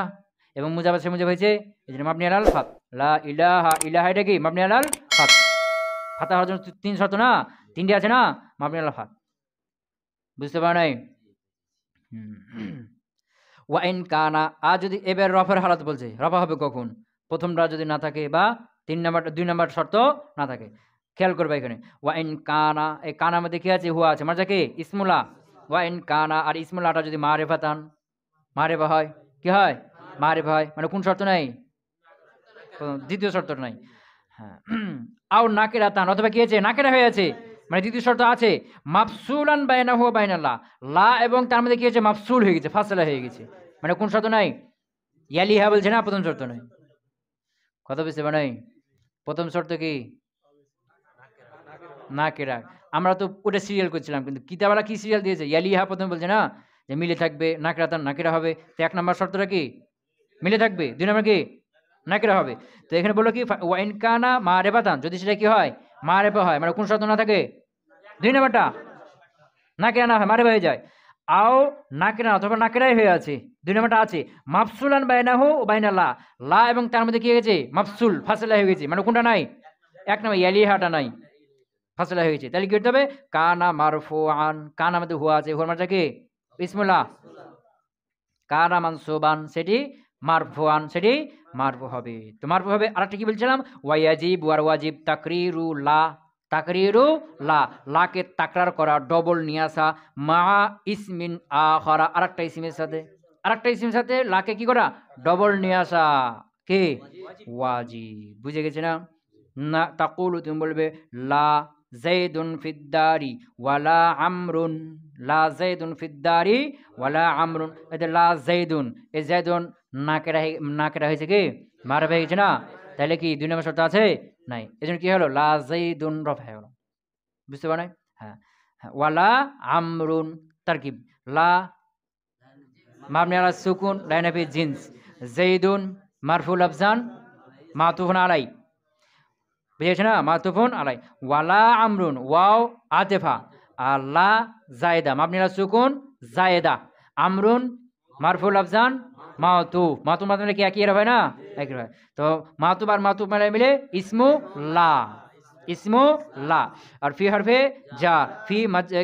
এবং মুজাফ মুজাফ হয়েছে, এই জন্য মাবনি আলাল ফাত। লা ইলাহা, ইলাহা এটা কি মাবনি আলাল ফাত। ফাতা হওয়ার জন্য 3 শর্ত না, 3টি আছে না, মাবনি আলাল ফাত। বুঝতে পার নাই? ওয়া ইন কানা, আর যদি এবার রফের হালাত বলছে, রফা হবে কখন? প্রথমটা যদি না থাকে বা 2 নাম্বার শর্ত না থাকে। খেয়াল করবে এখানে ওয়া ইন কানা, এই কানার মধ্যে কি আছে? হুয়া আছে, মারজা কি ইসমুলা। ওয়া ইন কানা, আর ইসমুলাটা যদি মারেফাতান, মারেফা হয়, কি হয়? মারেফা হয়, মানে কোন শর্ত নাই? দ্বিতীয় শর্ত নাই। হ্যাঁ, আও নাকিরাতান, অথবা কি আছে? নাকিরা হয়ে আছে, মানে দ্বিতীয় শর্ত আছে। মাফসুলান বাইনাহু ওয়া বাইনাল্লাহ, লা এবং তার মধ্যে কি আছে? মাফসুল হয়ে গেছে, ফাসলা হয়ে গেছে, মানে কোন শর্ত নাই? ইয়ালিহা বলছে না, প্রথম শর্ত নাই। কথা বুঝতে পারে নাই? প্রথম শর্ত কি? নাকিরা। আমরা তো ওটা সিরিয়াল করছিলাম, কিন্তু কিতাবওয়ালা কি সিরিয়াল দিয়েছে? ইয়ালিহা প্রথম বলছে না, যে মিলে থাকবে, নাকিরাতান নাকিরা হবে। তো 1 নাম্বার শর্তটা কি? মিলে থাকবে। 2 নাম্বার কি? নাকিরা হবে। তো এখানে বললো কি ওয়াইন কানা মারেফাতান, যদি সেটা কি হয়? মারেফা হয়, মানে কোন শর্ত না থাকে? 2 নাম্বারটা, নাকিরা না হয়, মারেফা হয়ে যায়। আও নাকিরা, অথবা নাকিরাই হয়ে আছে, 2 নাম্বারটা আছে। মাফসুলান বাইনাহু ওয়া বাইনাল্লাহ, লা এবং তার মধ্যে কি হয়ে গেছে? মাফসুল, ফাসলা হয়ে গেছে, মানে কোনটা নাই? 1 নাম্বার ইয়ালিহাটা নাই, ফাসলা হয়ে গেছে। তাহলে কি করতে হবে? কানা মারফুআন, কানা মধ্যে হুয়া আছে, হুয়ার মানটা কি? বিসমিল্লাহ। কানা মানসুবান, সেটি মারফুআন, সেটি মারফু হবে। তো মারফু হবে। আরেকটা কি বলছিলাম? ওয়াজিব, ওয়ার ওয়াজিব তাকরিরু লা, তাকরিরু লা, লাকে তাকরার করা, ডবল নিয়ে আসা, মা ইসমিন আখারা, আরেকটা ইসমের সাথে, আরেকটা ইসমের সাথে লাকে কি করা? ডবল নিয়ে আসা, কি? ওয়াজিব। বুঝে গেছে না? না তাকুলু, তুমি বলবে লা যাইদুন ফিদ্দারি ওয়ালা আমরুন, লা যাইদুন ফিদ্দারি ওয়ালা আমরুন। এই লা যাইদুন, এই যাইদুন নাকেরা হয়েছে কি? মারফা হয়ে গেছে না? তাহলে কি 2 নম্বর শর্ত আছে? নাই। এজন্য কি হলো? লা যাইদুন রফা হয়ে গেল। বুঝতে পারো? হ্যাঁ, হ্যাঁ। ওয়ালা আমরুন তারকিব, লা মাবনি আলা সুকুন, লাইন ফি জিন্স, যাইদুন মারফুল আফজান মাতুফুন আলাই, বুঝেছে না? মাতুফুন আলাই। ওয়ালা আমরুন, ওয়াও আতেফা, আর লা জায়েদা মাবনি আলা সুকুন জায়েদা, আমরুন মারফুল আফজান মাতুফ, মাতুফ মাতুফ কি একই হয় না? একই হয়। তো মাতুফ আর মাতুফ মিলে ইসমু লা, ইসমু লা। আর ফি হরফে জার, ফি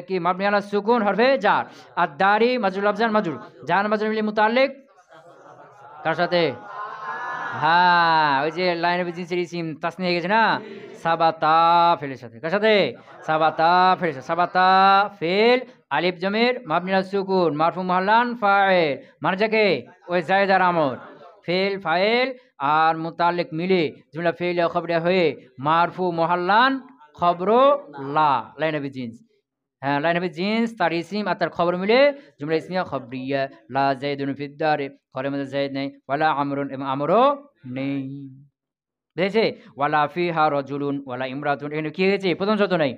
কি মাবনি আলা সুকুন হরফে জার, আর দারি মাজরুল আফজান মাজরুর, জান মাজরুর মিলে মুতাল্লিক কার সাথে? হ্যাঁ, ওই যে লাইন অফ জিন্সের ইসিম তাসনি হয়ে গেছে না, সাবাতা ফেলের সাথে। কার সাথে? সাবাতা ফেলের সাথে। সাবাতা ফেল, আলিফ জমির মাবনি আলা সুকুন মারফু মুহাল্লান ফাইল, মানে যাকে ওই জায়েদ আর আমর, ফেল ফাইল আর মুতাল্লিক মিলে জুমলা ফেল খবরিয়া হয়ে মারফু মুহাল্লান খবরু লা, লাইন অফ জিন্স। হ্যাঁ, লাইন অফ জিন্স, তার ইসিম আর তার খবর মিলে জুমলা ইসমিয়া খবরিয়া। লা যাইদুন ফিদ্দারে, ঘরের মধ্যে যায়েদ নেই, ওয়ালা আমরুন এবং আমরও নেই। বুঝেছে? ওয়ালা ফিহা রজুলুন ওয়ালা ইমরাতুন, এখানে কি হয়েছে? প্রথম শর্ত নাই,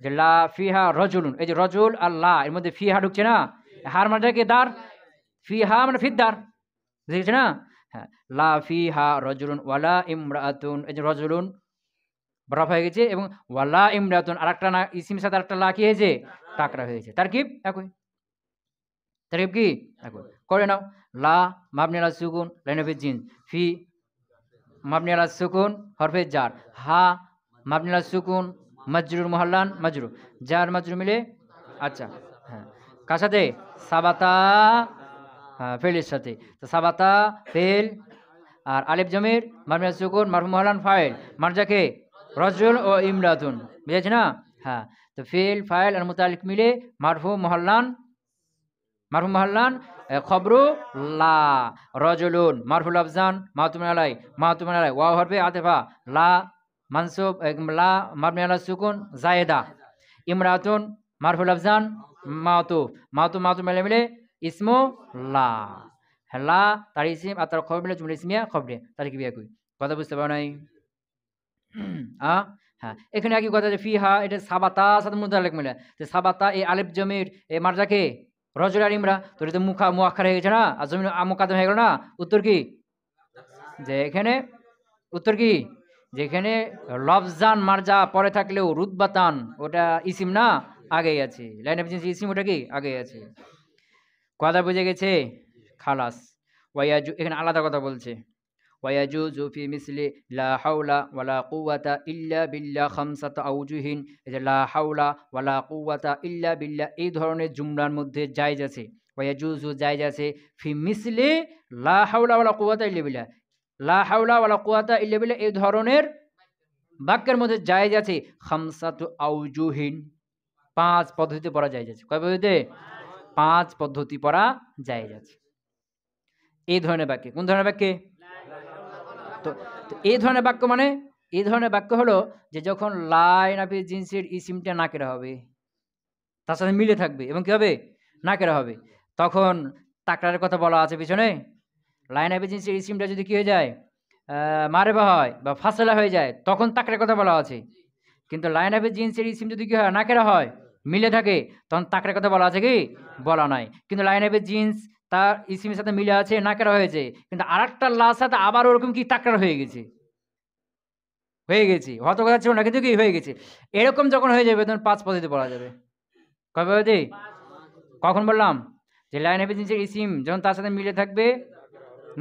যে লা ফিহা রজুলুন, এই যে রজুল আর লা এর মধ্যে ফিহা ঢুকছে না, হার মানে কি? দার, ফিহা মানে ফিদ্দার, বুঝেছে না? হ্যাঁ, লা ফিহা রজুলুন ওয়ালা ইমরাতুন, এই যে রজুলুন বরফ হয়ে গেছে, এবং ওয়ালা ইমরাতুন আরেকটা না ইসিমের সাথে আরেকটা লা কি হয়েছে? টাকরা হয়েছে। তারকিব একই, তারকিব কি একই। করে নাও। লা মাবনি আলা সুকুন লাইন অফ জিন্স, ফি মাবনি আলা সুকুন হরফে জার, হা মাবনি আলা সুকুন মাজরুর মুহাল্লান মাজরুর, জার মাজরুর মিলে। আচ্ছা, হ্যাঁ, কার সাথে? সাবাতা, হ্যাঁ, ফেলের সাথে। তো সাবাতা ফেল আর আলিফ জমির মাবনি আলা সুকুন মারফু মুহাল্লান ফাইল, মারজাকে রজুল ও ইমরাতুন, বুঝেছ না? হ্যাঁ, তো ফেল ফাইল আর মুতাল্লিক মিলে মারফু মুহাল্লান, মারফু মুহাল্লান খবরু লা, রজুলুন মারফুল আফজান মাতুম আলাই, মাতুম আলাই ওয়াও হরফে আতেফা, লা মানসুব, লা মাবনি আলা সুকুন জায়েদা, ইমরাতুন মারফুল আফজান মাতুফ, মাতুম মাতুম আলাই মিলে ইসমু লা, লা তার ইসিম আর তার খবর মিলে জুমলা ইসমিয়া খবরে, তার কি বিয়া কই? কথা বুঝতে পারো নাই? হ্যাঁ, এখানে একই কথা, যে ফিহা এটা সাবাতা সাথে মুতাল্লিক মিলে, যে সাবাতা এই আলিফ জমির এই মারজাকে রজুল আর ইমরা, তো এটা মুখা মুআক্খার হয়ে গেছে না, আর জমির মুকাদ্দাম হয়ে গেল না। উত্তর কি? যে এখানে উত্তর কি? যেখানে লফজান মারজা পরে থাকলেও রুতবাতান ওটা ইসিম না, আগেই আছে, লাইন অফ জিন্স ইসিম ওটা কি আগেই আছে। কথা বুঝে গেছে? খালাস। এখানে আলাদা কথা বলছে। ওয়ায়াজুজু ফি মিসলি লা হাওলা ওয়ালা কুওয়াতা ইল্লা বিল্লাহ খামসাতু আওজুহিন। এই যে লা হাওলা ওয়ালা কুওয়াতা ইল্লা বিল্লাহ এই ধরনের জুমলার মধ্যে জায়েজ আছে। ওয়ায়াজুজু জায়েজ আছে ফি মিসলি লা হাওলা ওয়ালা কুওয়াতা ইল্লা বিল্লাহ। লা হাওলা ওয়ালা কুওয়াতা ইল্লা বিল্লাহ এই ধরনের বাক্যের মধ্যে জায়েজ আছে খামসাতু আওজুহিন, ৫ পদ্ধতিতে পড়া জায়েজ আছে। কয় পদ্ধতিতে? ৫ পদ্ধতি পড়া জায়েজ আছে। এই ধরনের বাক্যে। কোন ধরনের বাক্যে? তো এই ধরনের বাক্য মানে এই ধরনের বাক্য হলো যে যখন লাই নাফি জিনসের ইসিমটা নাকেরা হবে, তার সাথে মিলে থাকবে এবং কি হবে? নাকেরা হবে। তখন তাকরারের কথা বলা আছে পিছনে। লাই নাফি জিনসের ইসিমটা যদি কি হয়ে যায়? মারেফা হয় বা ফাসলা হয়ে যায়, তখন তাকরারের কথা বলা আছে। কিন্তু লাই নাফি জিনসের ইসিম যদি কি হয়? নাকেরা হয়, মিলে থাকে, তখন তাকরারের কথা বলা আছে কি? বলা নাই। কিন্তু লাই নাফি জিন্স তার ইসিমের সাথে মিলে আছে, নাকেরা হয়েছে। কিন্তু আরেকটা লার সাথে আবার ওরকম কি তাকরার হয়ে গেছে। হয়ে গেছে। হয়তো কথা ছিল না কিন্তু কি হয়ে গেছে। এরকম যখন হয়ে যাবে তখন ৫ পদ্ধতিতে পড়া যাবে। কয় পদ্ধতি? কখন বললাম? যে লাইন অফ জিন্সের ইসিম যখন তার সাথে মিলে থাকবে,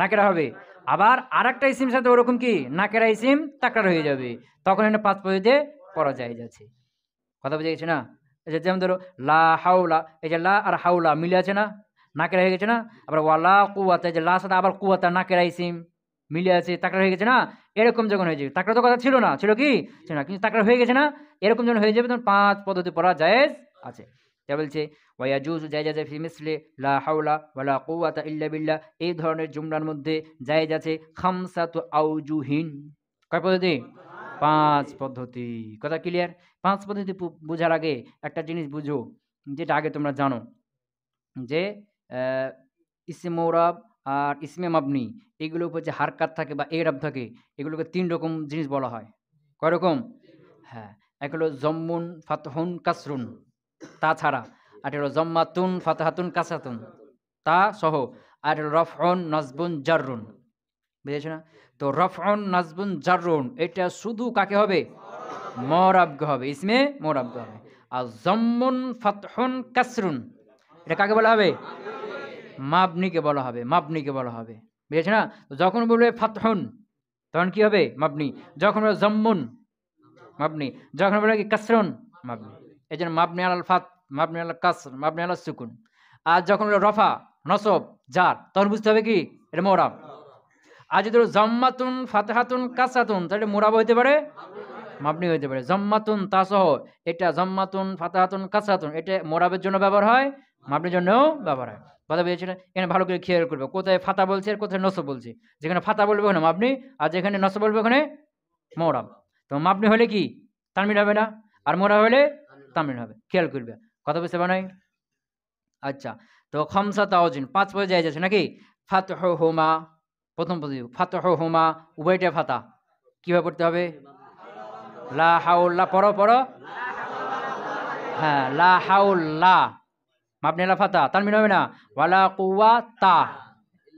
নাকেরা হবে। আবার আরেকটা ইসিমের সাথে ওরকম কি নাকেরা ইসিম তাকরার হয়ে যাবে। তখন এখানে ৫ পদ্ধতিতে পড়া যায় যাচ্ছে। কথা বুঝে গেছে না? এই যে যেমন ধরো লা হাওলা, এই যে লা আর হাওলা মিলে আছে না? নাকেরা হয়ে গেছে না? আবার ওয়ালা কুওয়াতা, এই যে লা সাথে আবার কুওয়াতা নাকেরা ইসিম মিলে আছে, তাকরার হয়ে গেছে না? এরকম যখন হয়ে যাবে, তাকরার তো কথা ছিল না, ছিল কি? ছিল না, কিন্তু তাকরার হয়ে গেছে না? এরকম যখন হয়ে যাবে তখন ৫ পদ্ধতি পড়া জায়েজ আছে। যা বলছে ওয়ায়াজুজু জায়েজ আছে ফি মিসলি লা হাওলা ওয়ালা কুওয়াতা ইল্লা বিল্লাহ এই ধরনের জুমলার মধ্যে জায়েজ আছে খামসাতু আওজুহিন। কয় পদ্ধতি? ৫ পদ্ধতি। কথা ক্লিয়ার? ৫ পদ্ধতি বুঝার আগে একটা জিনিস বুঝো, যেটা আগে তোমরা জানো যে ইসমে মৌরাব আর ইসমে মাবনি এগুলোর উপর যে হারকাত থাকে বা এরাব থাকে, এগুলোকে ৩ রকম জিনিস বলা হয়। কয় রকম? হ্যাঁ, এক হলো জম্মুন, ফাতহুন, কাসরুন তাছাড়া। আর হলো জম্মাতুন, ফাতাহাতুন, কাসাতুন তা সহ। আর হলো রফউন, নাসবুন, জাররুন। বুঝেছ না? তো রফউন, নাসবুন, জাররুন এটা শুধু কাকে হবে? মরাবকে হবে, ইসমে মরাবকে হবে। আর জম্মুন, ফাতহুন, কাসরুন এটা কাকে বলা হবে? মাবনিকে বলা হবে, মাবনিকে বলা হবে। বুঝেছ না? যখন বলবে ফাতহুন তখন কি হবে? মাবনি। যখন বলবে জম্মুন মাবনি, যখন বলবে কি কাসরুন মাবনি। এই জন্য মাবনি আলাল ফাত, মাবনি আলাল কাসর, মাবনি আলাল সুকুন। আর যখন বলবে রফা, নসব, জার তখন বুঝতে হবে কি এটা মোরাব। আর যদি জম্মাতুন, ফাতহাতুন, কাসাতুন তাহলে মোরাব হইতে পারে, মাবনি হইতে পারে। জম্মাতুন তাসহ এটা জম্মাতুন, ফাতহাতুন, কাসাতুন এটা মোরাবের জন্য ব্যবহার হয়, মাবনির জন্যও ব্যবহার হয়। কথা বুঝেছেন? এখানে ভালো করে খেয়াল করবে কোথায় ফাতা বলছে আর কোথায় নসব বলছে। যেখানে ফাতা বলবে ওখানে মাবনি, আর যেখানে নসব বলবে ওখানে মোরাব। তো মাবনি হলে কি তানবিন হবে না, আর মোরাব হলে তানবিন হবে। খেয়াল করবে। কথা বুঝতে পারে নাই? আচ্ছা, তো খামসা তাওজিন ৫ পর্যায়ে যাচ্ছে নাকি? ফাতহুহুমা প্রথম পদ্ধতি, ফাতহুহুমা উভয়টা ফাতা। কিভাবে পড়তে হবে? লা হাওলা পড়ো পড়ো। হ্যাঁ, লা হাওলা মাবনি আলা ফাতা, তানবিন হবে না। ওয়ালা কুওয়াতা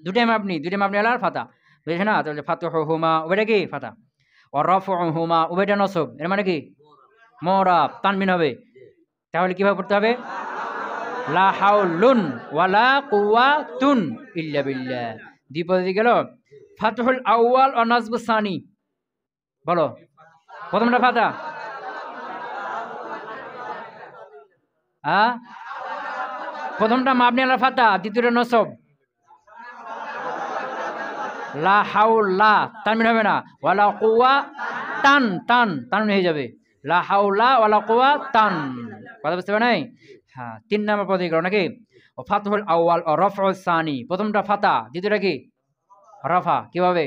দুটাই মাবনি, দুটাই মাবনি আলার ফাতা। বুঝেছ না? তাহলে ফাতহুহুমা উভয়টা কি ফাতা। ওয়া রাফউহুমা উভয়টা নসব, এর মানে কি মোরাব, তানবিন হবে। তাহলে কিভাবে পড়তে হবে? লা হাওলুন ওয়ালা কুওয়াতুন ইল্লা বিল্লাহ। দুই পদ্ধতি গেল। ফাতহুল আউয়াল ও নাসবু সানি বলো। প্রথমটা ফাতা, প্রথমটা মাবনি আলা ফাতা, দ্বিতীয়টা নসব। লা হাওলা তানবিন হবে না। ওয়ালা কুওয়া তান, টান তানবিন হয়ে যাবে। লা হাওলা ওয়ালা কুওয়া তান। কথা বুঝতে পারে নাই? হ্যাঁ, ৩ নম্বর পদ্ধতি করো নাকি? ও ফাতহুল আউয়াল ও রফউস সানি প্রথমটা ফাতা, দ্বিতীয়টা কি রফা। কিভাবে?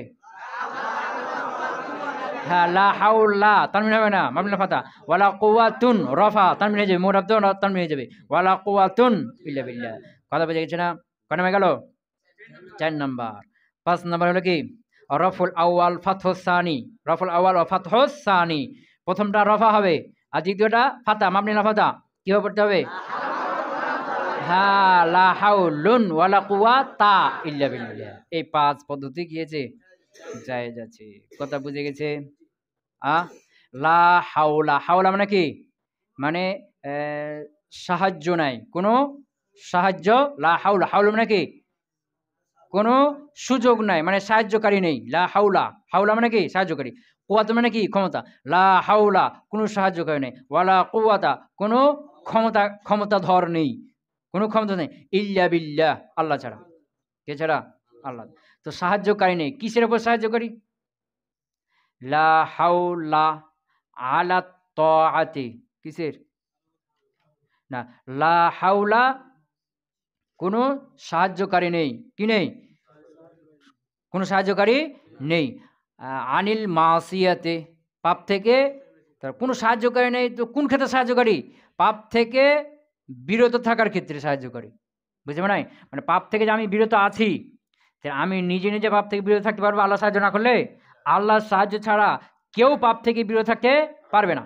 হ্যাঁ, লা হাওলা তানবিন হবে না, মাবনি ফাতা। ওয়ালা কুওয়াতুন রফা তানবিন হয়ে যাবে, মুরাব তো তানবিন হয়ে যাবে। ওয়ালা কুওয়াতুন ইল্লা বিল্লাহ। কথা বুঝে গেছে না? কয় নাম্বার গেল? ৪ নাম্বার। ৫ নাম্বার হলো কি রফুল আউয়াল ফাতহুস সানি। রফুল আউয়াল ও ফাতহুস সানি প্রথমটা রফা হবে আর দ্বিতীয়টা ফাতা, মাবনি না ফাতা। কিভাবে পড়তে হবে? হ্যাঁ, লা হাওলুন ওয়ালা কুওয়াতা ইল্লা বিল্লাহ। এই ৫ পদ্ধতি গিয়েছে জায়েজ আছে। কথা বুঝে গেছে? লা হাওলা, হাওলা মানে কি? মানে সাহায্য নাই, কোনো সাহায্য, লা হাওলা, হাওলা মানে কি কোনো সুযোগ নাই, মানে সাহায্যকারী নেই। লা হাওলা, হাওলা মানে কি সাহায্যকারী। কুওয়াত মানে কি ক্ষমতা। লা হাওলা কোনো সাহায্যকারী নেই, ওয়ালা কুওয়াতা কোনো ক্ষমতাধর নেই, কোনো ক্ষমতা নেই, ইল্লা বিল্লাহ আল্লাহ ছাড়া। কে ছাড়া? আল্লাহ। তো সাহায্যকারী নেই, কিসের উপর সাহায্যকারী? লা হাওলা আলা তাআতি, কিসের? না, লা হাওলা কোনো সাহায্যকারী নেই, কি নেই? কোনো সাহায্যকারী নেই। আনিল মাসিয়াতে, পাপ থেকে। তার কোনো সাহায্যকারী নেই, তো কোন ক্ষেত্রে সাহায্যকারী? পাপ থেকে বিরত থাকার ক্ষেত্রে সাহায্যকারী। বুঝতে পারেন? মানে পাপ থেকে যে আমি বিরত আছি, আমি নিজে নিজে পাপ থেকে বিরত থাকতে পারবো আল্লাহ সাহায্য না করলে? আল্লাহর সাহায্য ছাড়া কেউ পাপ থেকে বিরত থাকতে পারবে না,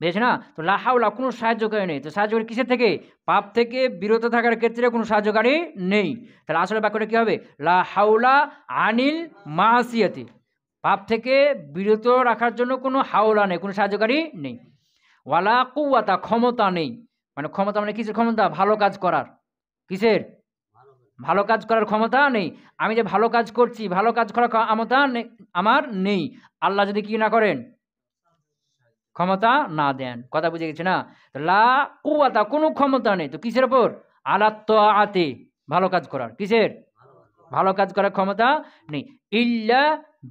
বুঝেছ না? তো লা হাওলা কোনো সাহায্যকারী নেই, তো সাহায্যকারী কিসের থেকে? পাপ থেকে বিরত থাকার ক্ষেত্রে কোনো সাহায্যকারী নেই। তাহলে আসলে বাক্যটা কি হবে? লা হাওলা আনিল মাসিয়াতি, পাপ থেকে বিরত রাখার জন্য কোনো হাওলা নেই, কোনো সাহায্যকারী নেই। ওয়ালা কুওয়াতা ক্ষমতা নেই, মানে ক্ষমতা মানে কিসের ক্ষমতা? ভালো কাজ করার। কিসের? ভালো কাজ করার ক্ষমতা নেই। আমি যে ভালো কাজ করছি, ভালো কাজ করার ক্ষমতা আমার নেই, আল্লাহ যদি কি না করেন, ক্ষমতা না দেন। কথা বুঝে গেছে না? লা কুওয়াতা কোনো ক্ষমতা নেই, তো কিসের ওপর? আলা তাআতি ভালো কাজ করার। কিসের? ভালো কাজ করার ক্ষমতা নেই, ইল্লা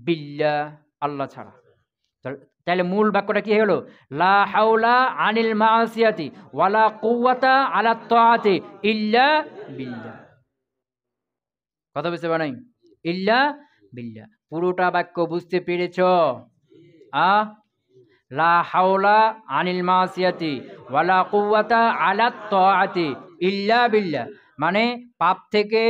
বিল্লাহ আল্লাহ ছাড়া। তাহলে মূল বাক্যটা কি হলো? লা হাওলা আনিল মাসিয়াতি ওয়ালা কুওয়াতা আলা তাআতি ইল্লা বিল্লাহ। কথা বুঝতে পারে নাই? ইল্লা বিল্লাহ। পুরোটা বাক্য বুঝতে পেরেছ? লা হাওলা আনিল মাসিয়াতি ওয়ালা কুওয়াতা আলা তাআতি ইল্লা বিল্লাহ, মানে পাপ থেকে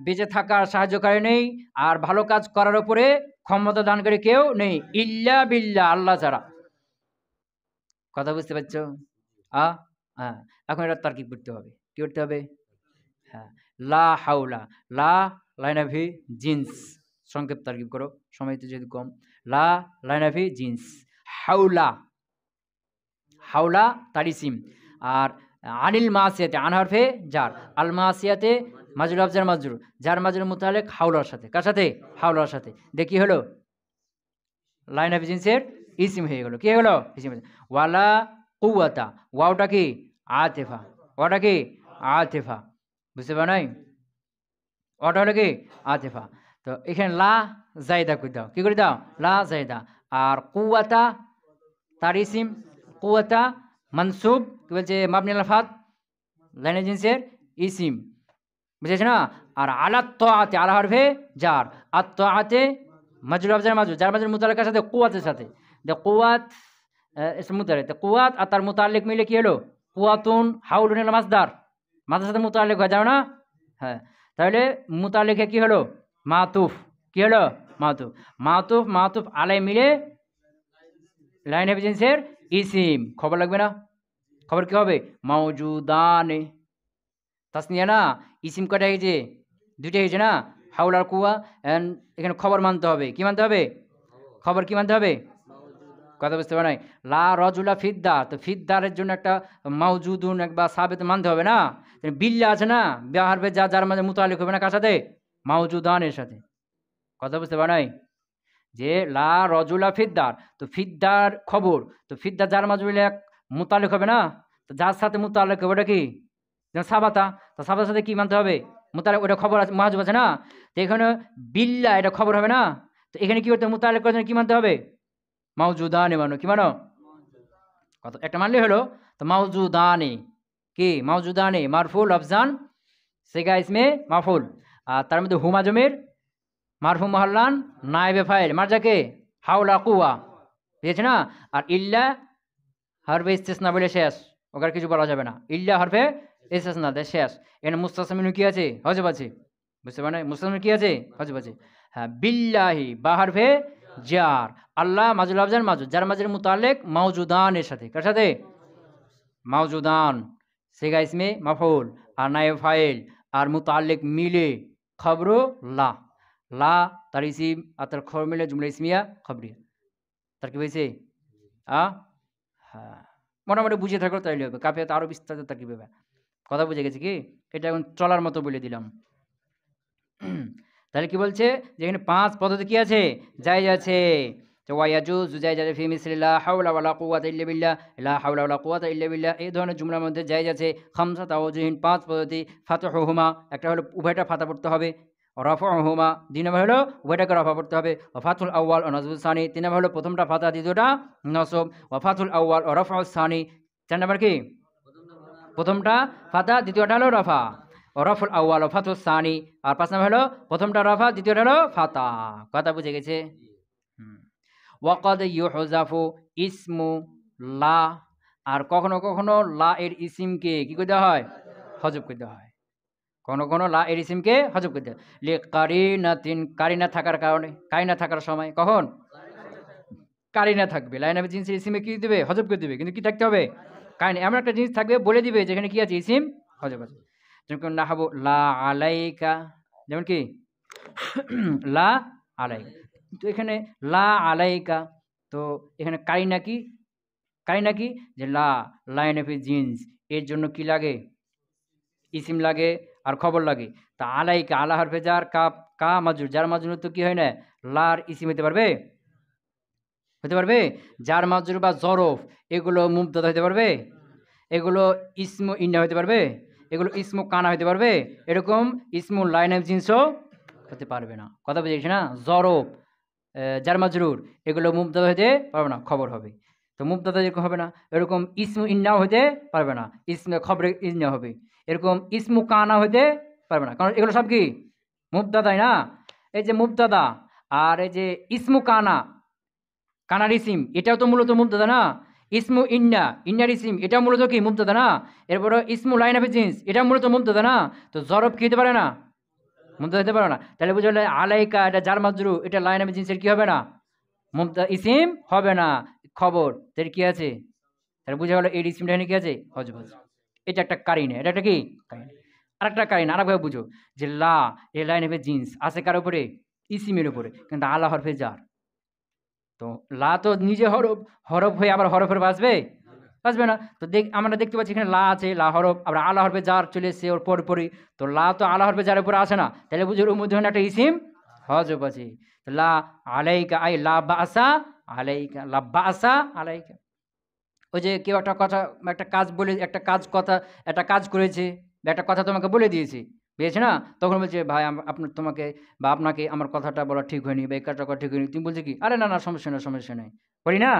বেঁচে থাকার সাহায্যকারী নেই, আর ভালো কাজ করার উপরে ক্ষমতা দানকারী কেউ নেই, ইল্লা বিল্লাহ আল্লাহ ছাড়া। কথা বুঝতে পারছো? হ্যাঁ, এখন এটা তার্কিক করতে হবে। কি করতে হবে? হ্যাঁ, লা হাওলা, লা লাইনাভি জিন্স, সংক্ষেপ তার্কিব করো, সময় তো যেহেতু কম। লা লাইনাভি জিন্স, হাওলা, হাওলা তার ইসিম। আর আনিল মাসিয়াতে, আন হরফে জার, আল মাসিয়াতে মাজরুর আফজার মাজরুর, যার মাজরুর মুতাআল্লিক হাওলার সাথে। কার সাথে? হাওলার সাথে। দেখি হলো লাইন অফ জিন্সের ইসিম হয়ে গেল। কি হয়ে গেল? ইসিম। ওয়ালা কুওয়াতা, ওয়াওটা কি? আতিফা। ওয়াটা কি? আতিফা। বুঝতে পার নাই? ওয়াটা হলো কি? আতিফা। তো এখানে লা জায়দা করে দাও। কি করে দাও? লা জায়দা। আর কুওয়াতা তার ইসিম, কুওয়াতা মানসুব, কি বলছে? মাবনি আলাল ফাত, লাইন অফ জিন্সের ইসিম। বুঝেছ না? আর আলা তাআতি, আলা হরফে জার, আত তাআতে মাজরুর আফজার মাজরুর, যার মাজরুর মুতাআল্লিক কার সাথে? কুওয়াতের সাথে। দে কুওয়াত ইসম মুতাআল্লিক, তো কুওয়াত আর তার মুতাআল্লিক মিলে কি হলো? কুওয়াতুন। হাউলুন হলো মাসদার, মাসদারের সাথে মুতাআল্লিক হয়, জানো না? হ্যাঁ, তাহলে মুতাআল্লিকে কি হলো? মাতুফ। কি হলো? মাতুফ। মাতুফ মাতুফ আলাই মিলে লাইন অফ জিন্সের ইসিম। খবর লাগবে না? খবর কি হবে? মাওজুদানে। তাসনিয়া না? ইসিম কয়টা হয়েছে? দুইটা হয়েছে না? হাউল আর কুয়া। এখানে খবর মানতে হবে। কি মানতে হবে? খবর কি মানতে হবে? কথা বুঝতে পারে নাই? লা রজুলা ফিদ্দা, তো ফিদ্দারের জন্য একটা মাউজুদুন বা সাবেত মানতে হবে না? বিল্লা আছে না? বিহারবে যা, যার মাঝে মুতাআল্লিক হবে না কার সাথে? মাউজুদানের সাথে। কথা বুঝতে পারে নাই? যে লা রজুলা ফিদ্দার, তো ফিদ্দার খবর, তো ফিদ্দার যার মাঝে মুতাআল্লিক হবে না? তো যার সাথে মুতাআল্লিক হবে ওটা কি? যেমন সাবাতা, তো সাবাতার সাথে কি মানতে হবে? মুতাআল্লিক, ওটা খবর আছে, মাহজুব আছে না? তো এখানে বিল্লা, এটা খবর হবে না? তো এখানে কি করতে? মুতাআল্লিক করার জন্য কি মানতে হবে? মাউজুদানে মানো। কি মানো? কত একটা মানলে হলো। তো মাউজুদানে কি? মাউজুদানে মারফুল লফজান সিগা ইসমে মাফুল, আর তার মধ্যে হুমা জমির মারফু মহল্লান নায়েবে ফাইল, মারজাকে হাওলা কুয়া, বুঝেছে না? আর ইল্লা হরফে ইস্তিসনা বলে শেষ, ওখানে কিছু বলা যাবে না। ইল্লা হরফে ইস্তিসনা দে শেষ। এখানে মুস্তাসমিনু কি আছে? হজব আছে। বুঝতে পারেন? মুস্তাসমিনু কি আছে? হজব আছে। হ্যাঁ, বিল্লাহি বা হরফে জার, আল্লাহ মাজুল আফজান মাজুদ, যার মাঝের মুতাআল্লিক মাউজুদানের সাথে। কার সাথে? মাউজুদান সিগা ইসমে মাফউল, আর নায়েব ফাইল, আর মুতাআল্লিক মিলে খবরু লা, লা তার ইসিম আর তার খবর মিলে জুমলা ইসমিয়া খবরিয়া। তার কি হয়েছে? হ্যাঁ, মোটামুটি বুঝে থাকো তাইলে হবে। কাফিয়াতে আরো বিস্তারিত তার কি হবে। কথা বুঝে গেছে কি? এটা এখন চলার মতো বলে দিলাম। তাহলে কি বলছে যে এখানে 5 পদ্ধতি কি আছে, জায়েজ আছে। তো ওয়ায়াজুজু জায়েজ আছে ফি মিসলি লা হাওলা ওয়ালা কুওয়াতা ইল্লা বিল্লাহ, লা হাওলা ওয়ালা কুওয়াতা ইল্লা বিল্লাহ, এই ধরনের জুমলার মধ্যে জায়েজ আছে খামসাত আওয়াজুহিন, 5 পদ্ধতি। ফাতহুমা, একটা হলো উভয়টা ফাতা পড়তে হবে। রাফউহুমা, 2 নম্বর হলো উভয়টাকে রফা পড়তে হবে। ওয়া ফাতুল আউয়াল ও নাসবুস সানি, 3 নম্বর হলো প্রথমটা ফাতা দ্বিতীয়টা নসব। ওয়া ফাতুল আউয়াল ও রাফউস সানি, 4 নম্বর কি প্রথমটা ফাতা দ্বিতীয়টা হলো রফা। রফুল আউয়াল ও ফাতুস সানি, আর 5 নম্বর হলো প্রথমটা রফা দ্বিতীয়টা হলো ফাতা। কথা বুঝে গেছে? ওয়াকাদ ইউহজাফু ইসমু লা, আর কখনো কখনো লা এর ইসিমকে কি করতে হয়, হজব করতে হয়। কখনো কখনো লা এর ইসিমকে হজব করতে হয়। লি কারিনাতিন, কারিনা থাকার কারণে, কারিনা থাকার সময়, কখন কারিনা থাকবে, লাইন অফ জিন্সের ইসিমে কি দিবে, হজব করে দিবে, কিন্তু কি থাকতে হবে, কারিনা। এমন একটা জিনিস থাকবে বলে দিবে যেখানে কি আছে, ইসিম হজব আছে। যেমন নাহাবু লা আলাইকা, যেমন কি লা আলাইকা। তো এখানে লা আলাইকা, তো এখানে কারিনা কি, কারিনা কি যে লা, লাইন অফ জিন্স, এর জন্য কি লাগে, ইসিম লাগে আর খবর লাগে। তা আলাইকা, আলা হরফে যার, কা মাজরুর, যার মাজরুর তো কি হয় না, লার ইসিম হতে পারবে, হতে পারবে। যার মাজরুর বা জরফ, এগুলো মুবতাদা হতে পারবে, এগুলো ইসমু ইন্না হতে পারবে, এগুলো ইসমু কানা হতে পারবে, এরকম ইসমু লাইন অফ জিন্সও হতে পারবে না। কথা বুঝেছি না? জরফ, যার মাজরুর, এগুলো মুবতাদা হতে পারবে না, খবর হবে। তো মুবতাদা যেরকম হবে না, এরকম ইসমু ইন্নাও হতে পারবে না, ইসমে খবরে ইন্না হবে। এরকম ইসমু কানা হতে পারবে না, কারণ এগুলো সব কি মুবতাদাই না। এই যে মুবতাদা আর এই যে ইসমু কানা, কানার ইসিম, এটাও তো মূলত মুবতাদা না। ইসমু ইন্না, ইন্নার ইসিম, এটা মূলত কি মুবতাদা না। এরপরে ইসমু লাইন অফ জিন্স, এটা মূলত মুবতাদা না। তো জরব কি হতে পারে না, মুবতাদা হতে পারে না। তাহলে বুঝলে আলাইকা, এটা যার মাজরু, এটা লাইন অফ জিন্সের কি হবে না, মুবতাদা ইসিম হবে না, খবর। তাহলে কি আছে, তাহলে বুঝা গেল এর ইসিমটা এখানে কি আছে, হজব আছে। এটা একটা কারিনা, এটা একটা কি কারিনা। আরেকটা কারিনা, আরেকভাবে বুঝো যে লা, এ লাইন অফ জিন্স আছে কার উপরে, ইসিমের উপরে, কিন্তু আলা হরফে যার। তো লা তো নিজে হরফ, হরফ হয়ে আবার হরফের বাঁচবে, বাঁচবে না। তো আমরা দেখতে পাচ্ছি এখানে লা আছে, লা হরফ, আবার আলা হরফে যার চলে এসছে ওর পরপরই। তো লা তো আলা হরফে যার উপরে আসে না, তাহলে বুঝে ওর মধ্যে একটা ইসিম হজব আছে। লা আলাইকা, আই লা বাসা আলাইকা, লা বাসা আলাইকা। ওই যে কেউ একটা কথা, একটা কাজ বলে, একটা কাজ কথা, একটা কাজ করেছে বা একটা কথা তোমাকে বলে দিয়েছে, বুঝেছে না, তখন বলছে ভাই আপনার, তোমাকে বা আপনাকে আমার কথাটা বলা ঠিক হয়নি বা এই কাজটা করা ঠিক হয়নি। তুমি বলছে কি, আরে না না সমস্যা নেই, সমস্যা নেই, বলি না।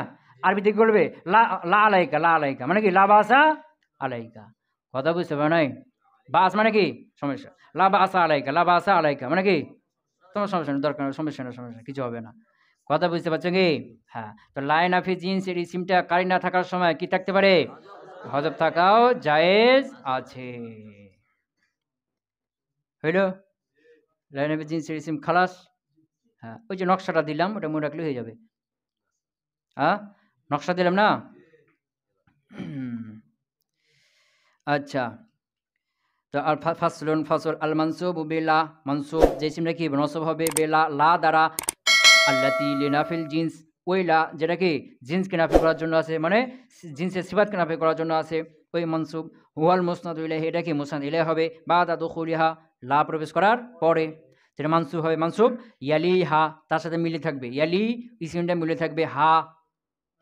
আরবিতে কি বলবে, লা, লা আলাইকা, লা আলাইকা মানে কি, লা বাসা আলাইকা। কথা বুঝতে পারো নাই? বাস মানে কি সমস্যা, লা বাসা আলাইকা, লা বাসা আলাইকা মানে কি তোমার সমস্যা নেই, দরকার নেই, সমস্যা নেই, সমস্যা নেই, কিছু হবে না। কথা বুঝতে পারছো কি? হ্যাঁ। তো লাইন অফ জিন্স এর ইসিমটা কারিনা থাকার সময় কি থাকতে পারে, হযরত থাকাও জায়েজ আছে। হইল লাইন অফ জিন্স এর ইসিম খালাস। হ্যাঁ, ওই যে নকশাটা দিলাম ওটা মনে রাখলে হয়ে যাবে। হ্যাঁ, নকশা দিলাম না? আচ্ছা, তো আর ফাসলুন, ফাসল আল মানসুব বিলা, মানসুব যে ইসিমটা কি নসব হবে বেলা, লা দ্বারা, আল্লাতি লিনাফিল জিন্স, ওই লা যেটা কি জিন্সকে নাফি করার জন্য আছে, মানে জিন্সের সিফাতকে নাফি করার জন্য আছে, ওই মনসুব। হুয়াল মুসনাদ ইলাইহি, এটা কি মুসনাদ ইলাইহি হবে বাদা দুখুলিহা, লা প্রবেশ করার পরে, যেটা মানসুব হবে। মানসুব ইয়ালি হা, তার সাথে মিলে থাকবে, ইয়ালি ইসিমটা মিলে থাকবে হা,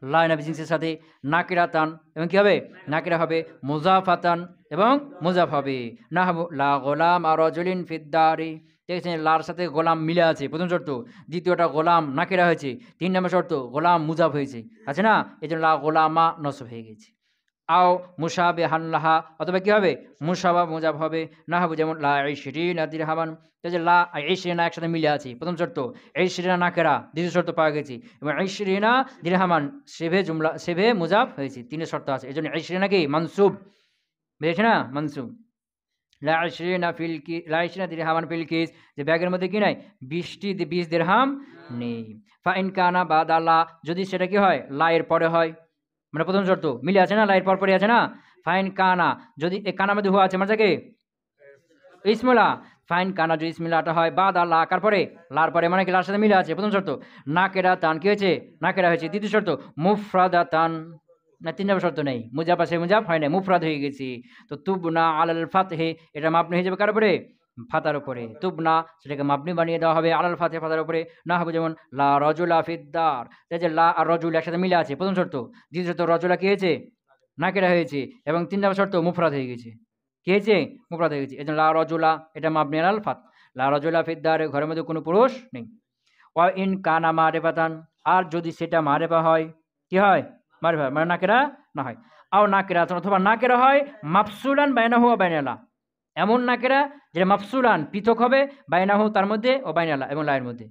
লাইন অফ জিন্সের সাথে। নাকিরাতান, এবং কি হবে, নাকিরা হবে। মুজাফাতান, এবং মুজাফ হবে। না হবু লা গোলাম আর রজুলিন ফিদ্দারি, দেখেছেন লার সাথে গোলাম মিলে আছে, প্রথম শর্ত। দ্বিতীয়টা গোলাম নাকিরা হয়েছে, 3 নম্বর শর্ত গোলাম মুজাফ হয়েছে, আছে না, এই জন্য লা গোলামা নসব হয়ে গেছে। আও মুসাবে হানলাহা, অথবা কি হবে মুসাবা মুজাফ হবে। না হবু যেমন লা ইশরিনা দিরহামান, যে লা ইশরিনা একসাথে মিলে আছে, প্রথম শর্ত। ইশরিনা নাকেরা, দ্বিতীয় শর্ত পাওয়া গেছে, এবং ইশরিনা দিরহামান সেভে জুমলা, সেভে মুজাফ হয়েছে, 3 শর্ত আছে, এই জন্য ইশরিনা কি মানসুব, বুঝেছে না, মানসুব। লা ইশরিনা ফিল কি, লা ইশরিনা দিরহামান ফিল কিস, যে ব্যাগের মধ্যে কি নাই, 20 দিরহাম নেই। ফা ইন কানা বাদা লা, যদি সেটা কি হয় লা এর পরে হয়, মানে প্রথম শর্ত মিলে আছে না, লাইট পরপরই আছে না। ফাইন কানা, যদি এই কানার মধ্যে হুয়া আছে মানে কি ইসমুলা, ফাইন কানা যদি ইসমিলাটা হয় বাদ আল্লাহ কার পরে, লার পরে, মানে কি লার সাথে মিলে আছে, প্রথম শর্ত। নাকেরা তান কি হয়েছে, নাকেরা হয়েছে, দ্বিতীয় শর্ত। মুফরাদা তান, না ৩ নম্বর শর্ত নেই। মুজাফ আছে মুজাফ হয় নাই, মুফরাদ হয়ে গেছে। তো তুবনা আলাল ফাতহি এটা মাবনি হয়ে যাবে কার উপরে? ফাতার উপরে। তুবনা সেটাকে মাবনি বানিয়ে দেওয়া হবে আলাল ফাতহি ফাতার উপরে। না হবে যেমন লা রাজুলা ফিদ-দার। এই যে লা আর রাজুল একসাথে মিলে আছে প্রথম শর্ত। দ্বিতীয় শর্ত রাজুলা কি হয়েছে? নাকিরা হয়েছে এবং ৩ নম্বর শর্ত মুফরাদ হয়ে গেছে। কি হয়েছে? মুফরাদ হয়ে গেছে। এজন্য লা রাজুলা এটা মাবনি আলাল ফাত। লা রাজুলা ফিদ-দার ঘরের মধ্যে কোনো পুরুষ নেই। ওয়া ইন কানা মারিফাতান আর যদি সেটা মারিফা হয়, কি হয়? মারিফা মানে নাকিরা না হয়। আও নাকিরাতুন অথবা নাকিরা হয় মাফসুলান বাইনাহু ওয়া বাইনালা। এমন নাকিরা যেটা মাফসুলান পৃথক হবে বাইনাহু তার মধ্যে ও বাইনালা এবং লা এর মধ্যে।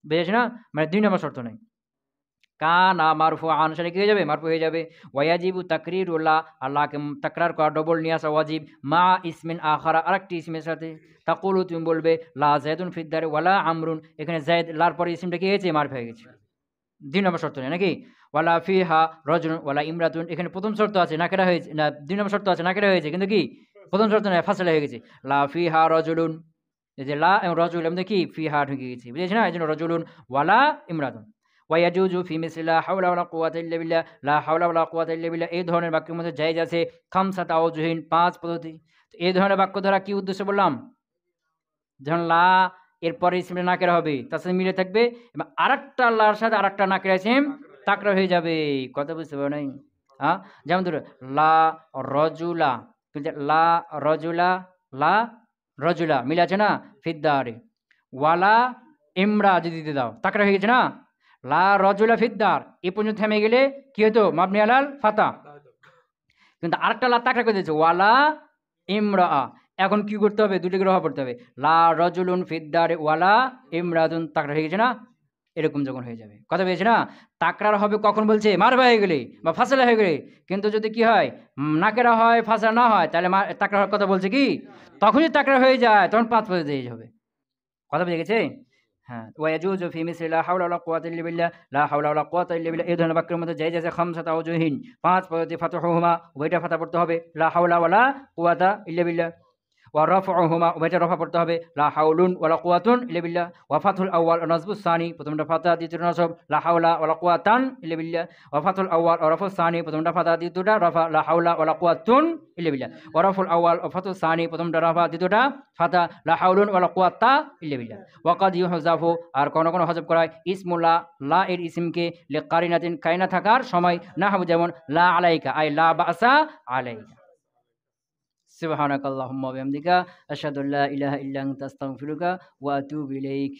বুঝেছ না? মানে ২ নম্বর শর্ত নাই। কানা মারফুআন সেটা কি হয়ে যাবে? মারফু হয়ে যাবে। ওয়াজিবু তাকরিরুল্লাহ আল্লাহকে তাকরার করা ডবল নিয়ে আসা ওয়াজিব মা ইসমিন আখারা আরেকটি ইসমের সাথে। তাকুলু তুমি বলবে লা যায়দুন ফিদ দারি ওয়ালা আমরুন এখানে যায়দ লার পরে ইসিমটা কি হয়েছে? মারফু হয়ে গেছে। ২ নম্বর শর্ত নেই নাকি? ওয়ালা ফিহা রাজুলুন ওয়ালা ইমরাতুন এখানে প্রথম শর্ত আছে নাকিরা হয়েছে না ২ নম্বর শর্ত আছে নাকিরা হয়েছে কিন্তু কি প্রথম শর্ত নয় ফাসলা হয়ে গেছে। লা ফিহা রাজুলুন এই যে লা এবং রাজুল এর মধ্যে কি ফিহা ঢুকে গেছে। বুঝেছ না? এজন্য রাজুলুন ওয়ালা ইমরাতুন। ওয়ায়াজুজু ফি মিসলি লা হাওলা ওয়ালা কুওয়াতা ইল্লা বিল্লাহ লা হাওলা ওয়ালা কুওয়াতা ইল্লা বিল্লাহ এই ধরনের বাক্যের মধ্যে জায়েজ আছে খামসাতা আওজুহিন ৫ পদ্ধতি। তো এই ধরনের বাক্য দ্বারা কি উদ্দেশ্য বললাম? যখন লা এরপরে ইসমে নাকেরা হবে তার সাথে মিলে থাকবে এবং আরেকটা লার সাথে আরেকটা নাকেরা ইসিম তাকরা হয়ে যাবে। কথা বুঝতে পারো নাই? হ্যাঁ? যেমন ধরো লা রজুলা কিন্তু লা রজুলা লা রজুলা মিলে আছে না? ফিদ্দারে ওয়ালা ইমরা যদি দিতে দাও তাকরা হয়ে গেছে না? লা রজুলা ফিদ্দার এ পর্যন্ত থেমে গেলে কি হতো? মাবনি আলাল ফাতা। কিন্তু আরেকটা লা তাকরা করে দিয়েছে ওয়ালা ইমরা। এখন কি করতে হবে? দুটোকে রফা পড়তে হবে। লা রাজুলুন ফিদ্দার ওয়ালা ইমরাতুন তাকরার হয়ে গেছে না? এরকম যখন হয়ে যাবে। কথা পেয়েছে না? তাকরার হবে কখন বলছে? মারফা হয়ে গেলে বা ফাসলা হয়ে গেলে। কিন্তু যদি কি হয়? নাকেরা হয় ফাসলা না হয় তাহলে তাকরার হওয়ার কথা বলছে কি? তখন যদি তাকরার হয়ে যায় তখন ৫ পদ্ধতি দিয়ে হবে। কথা বুঝে গেছে? হ্যাঁ। ওয়ায়াজুজু ফি মিসলি লা হাওলা ওয়ালা কুওয়াতা ইল্লা বিল্লাহ লা হাওলা ওয়ালা কুওয়াতা ইল্লা বিল্লাহ এই ধরনের বাক্যের মধ্যে জায়েজ আছে খামসাতা আওজুহিন ৫ পদ্ধতি ফাতহুমা উভয়টা ফাতা পড়তে হবে লা হাওলা ওয়ালা কুওয়াতা ইল্লা বিল্লাহ। ওয়া রাফউহুমা উভয়টা রফা পড়তে হবে লা হাওলুন ওয়ালা কুওয়াতুন ইল্লা বিল্লাহ। ওয়া ফাথুল আউয়াল ওয়া নাসবুস সানি প্রথমটা ফাতা দ্বিতীয়টা নসব লা হাওলা ওয়ালা কুওয়াতান ইল্লা বিল্লাহ। ওয়া ফাথুল আউয়াল ওয়া রাফুস সানি প্রথমটা ফাতা দ্বিতীয়টা রফা লা হাওলা ওয়ালা কুওয়াতুন ইল্লা বিল্লাহ। ওয়া রাফুল আউয়াল ওয়া ফাথুস সানি প্রথমটা রফা দ্বিতীয়টা ফাতা লা হাওলুন ওয়ালা কুওয়াতা ইল্লা বিল্লাহ। ওয়া কাদ ইউহযাফু আর কোন কোন হযফ করা হয় ইসমুল্লা লা এর ইসমকে লিকারিনাতিন কাইনা থাকার সময় নাহু যেমন লা আলাইকা আই লা বাসা আলাইকা। সুবহানাকাল্লাহুম্মা ওয়া বিহামদিকা আশহাদু আল্লা ইলাহা ইল্লা আনতা আস্তাগফিরুকা ওয়া আতুবু ইলাইক।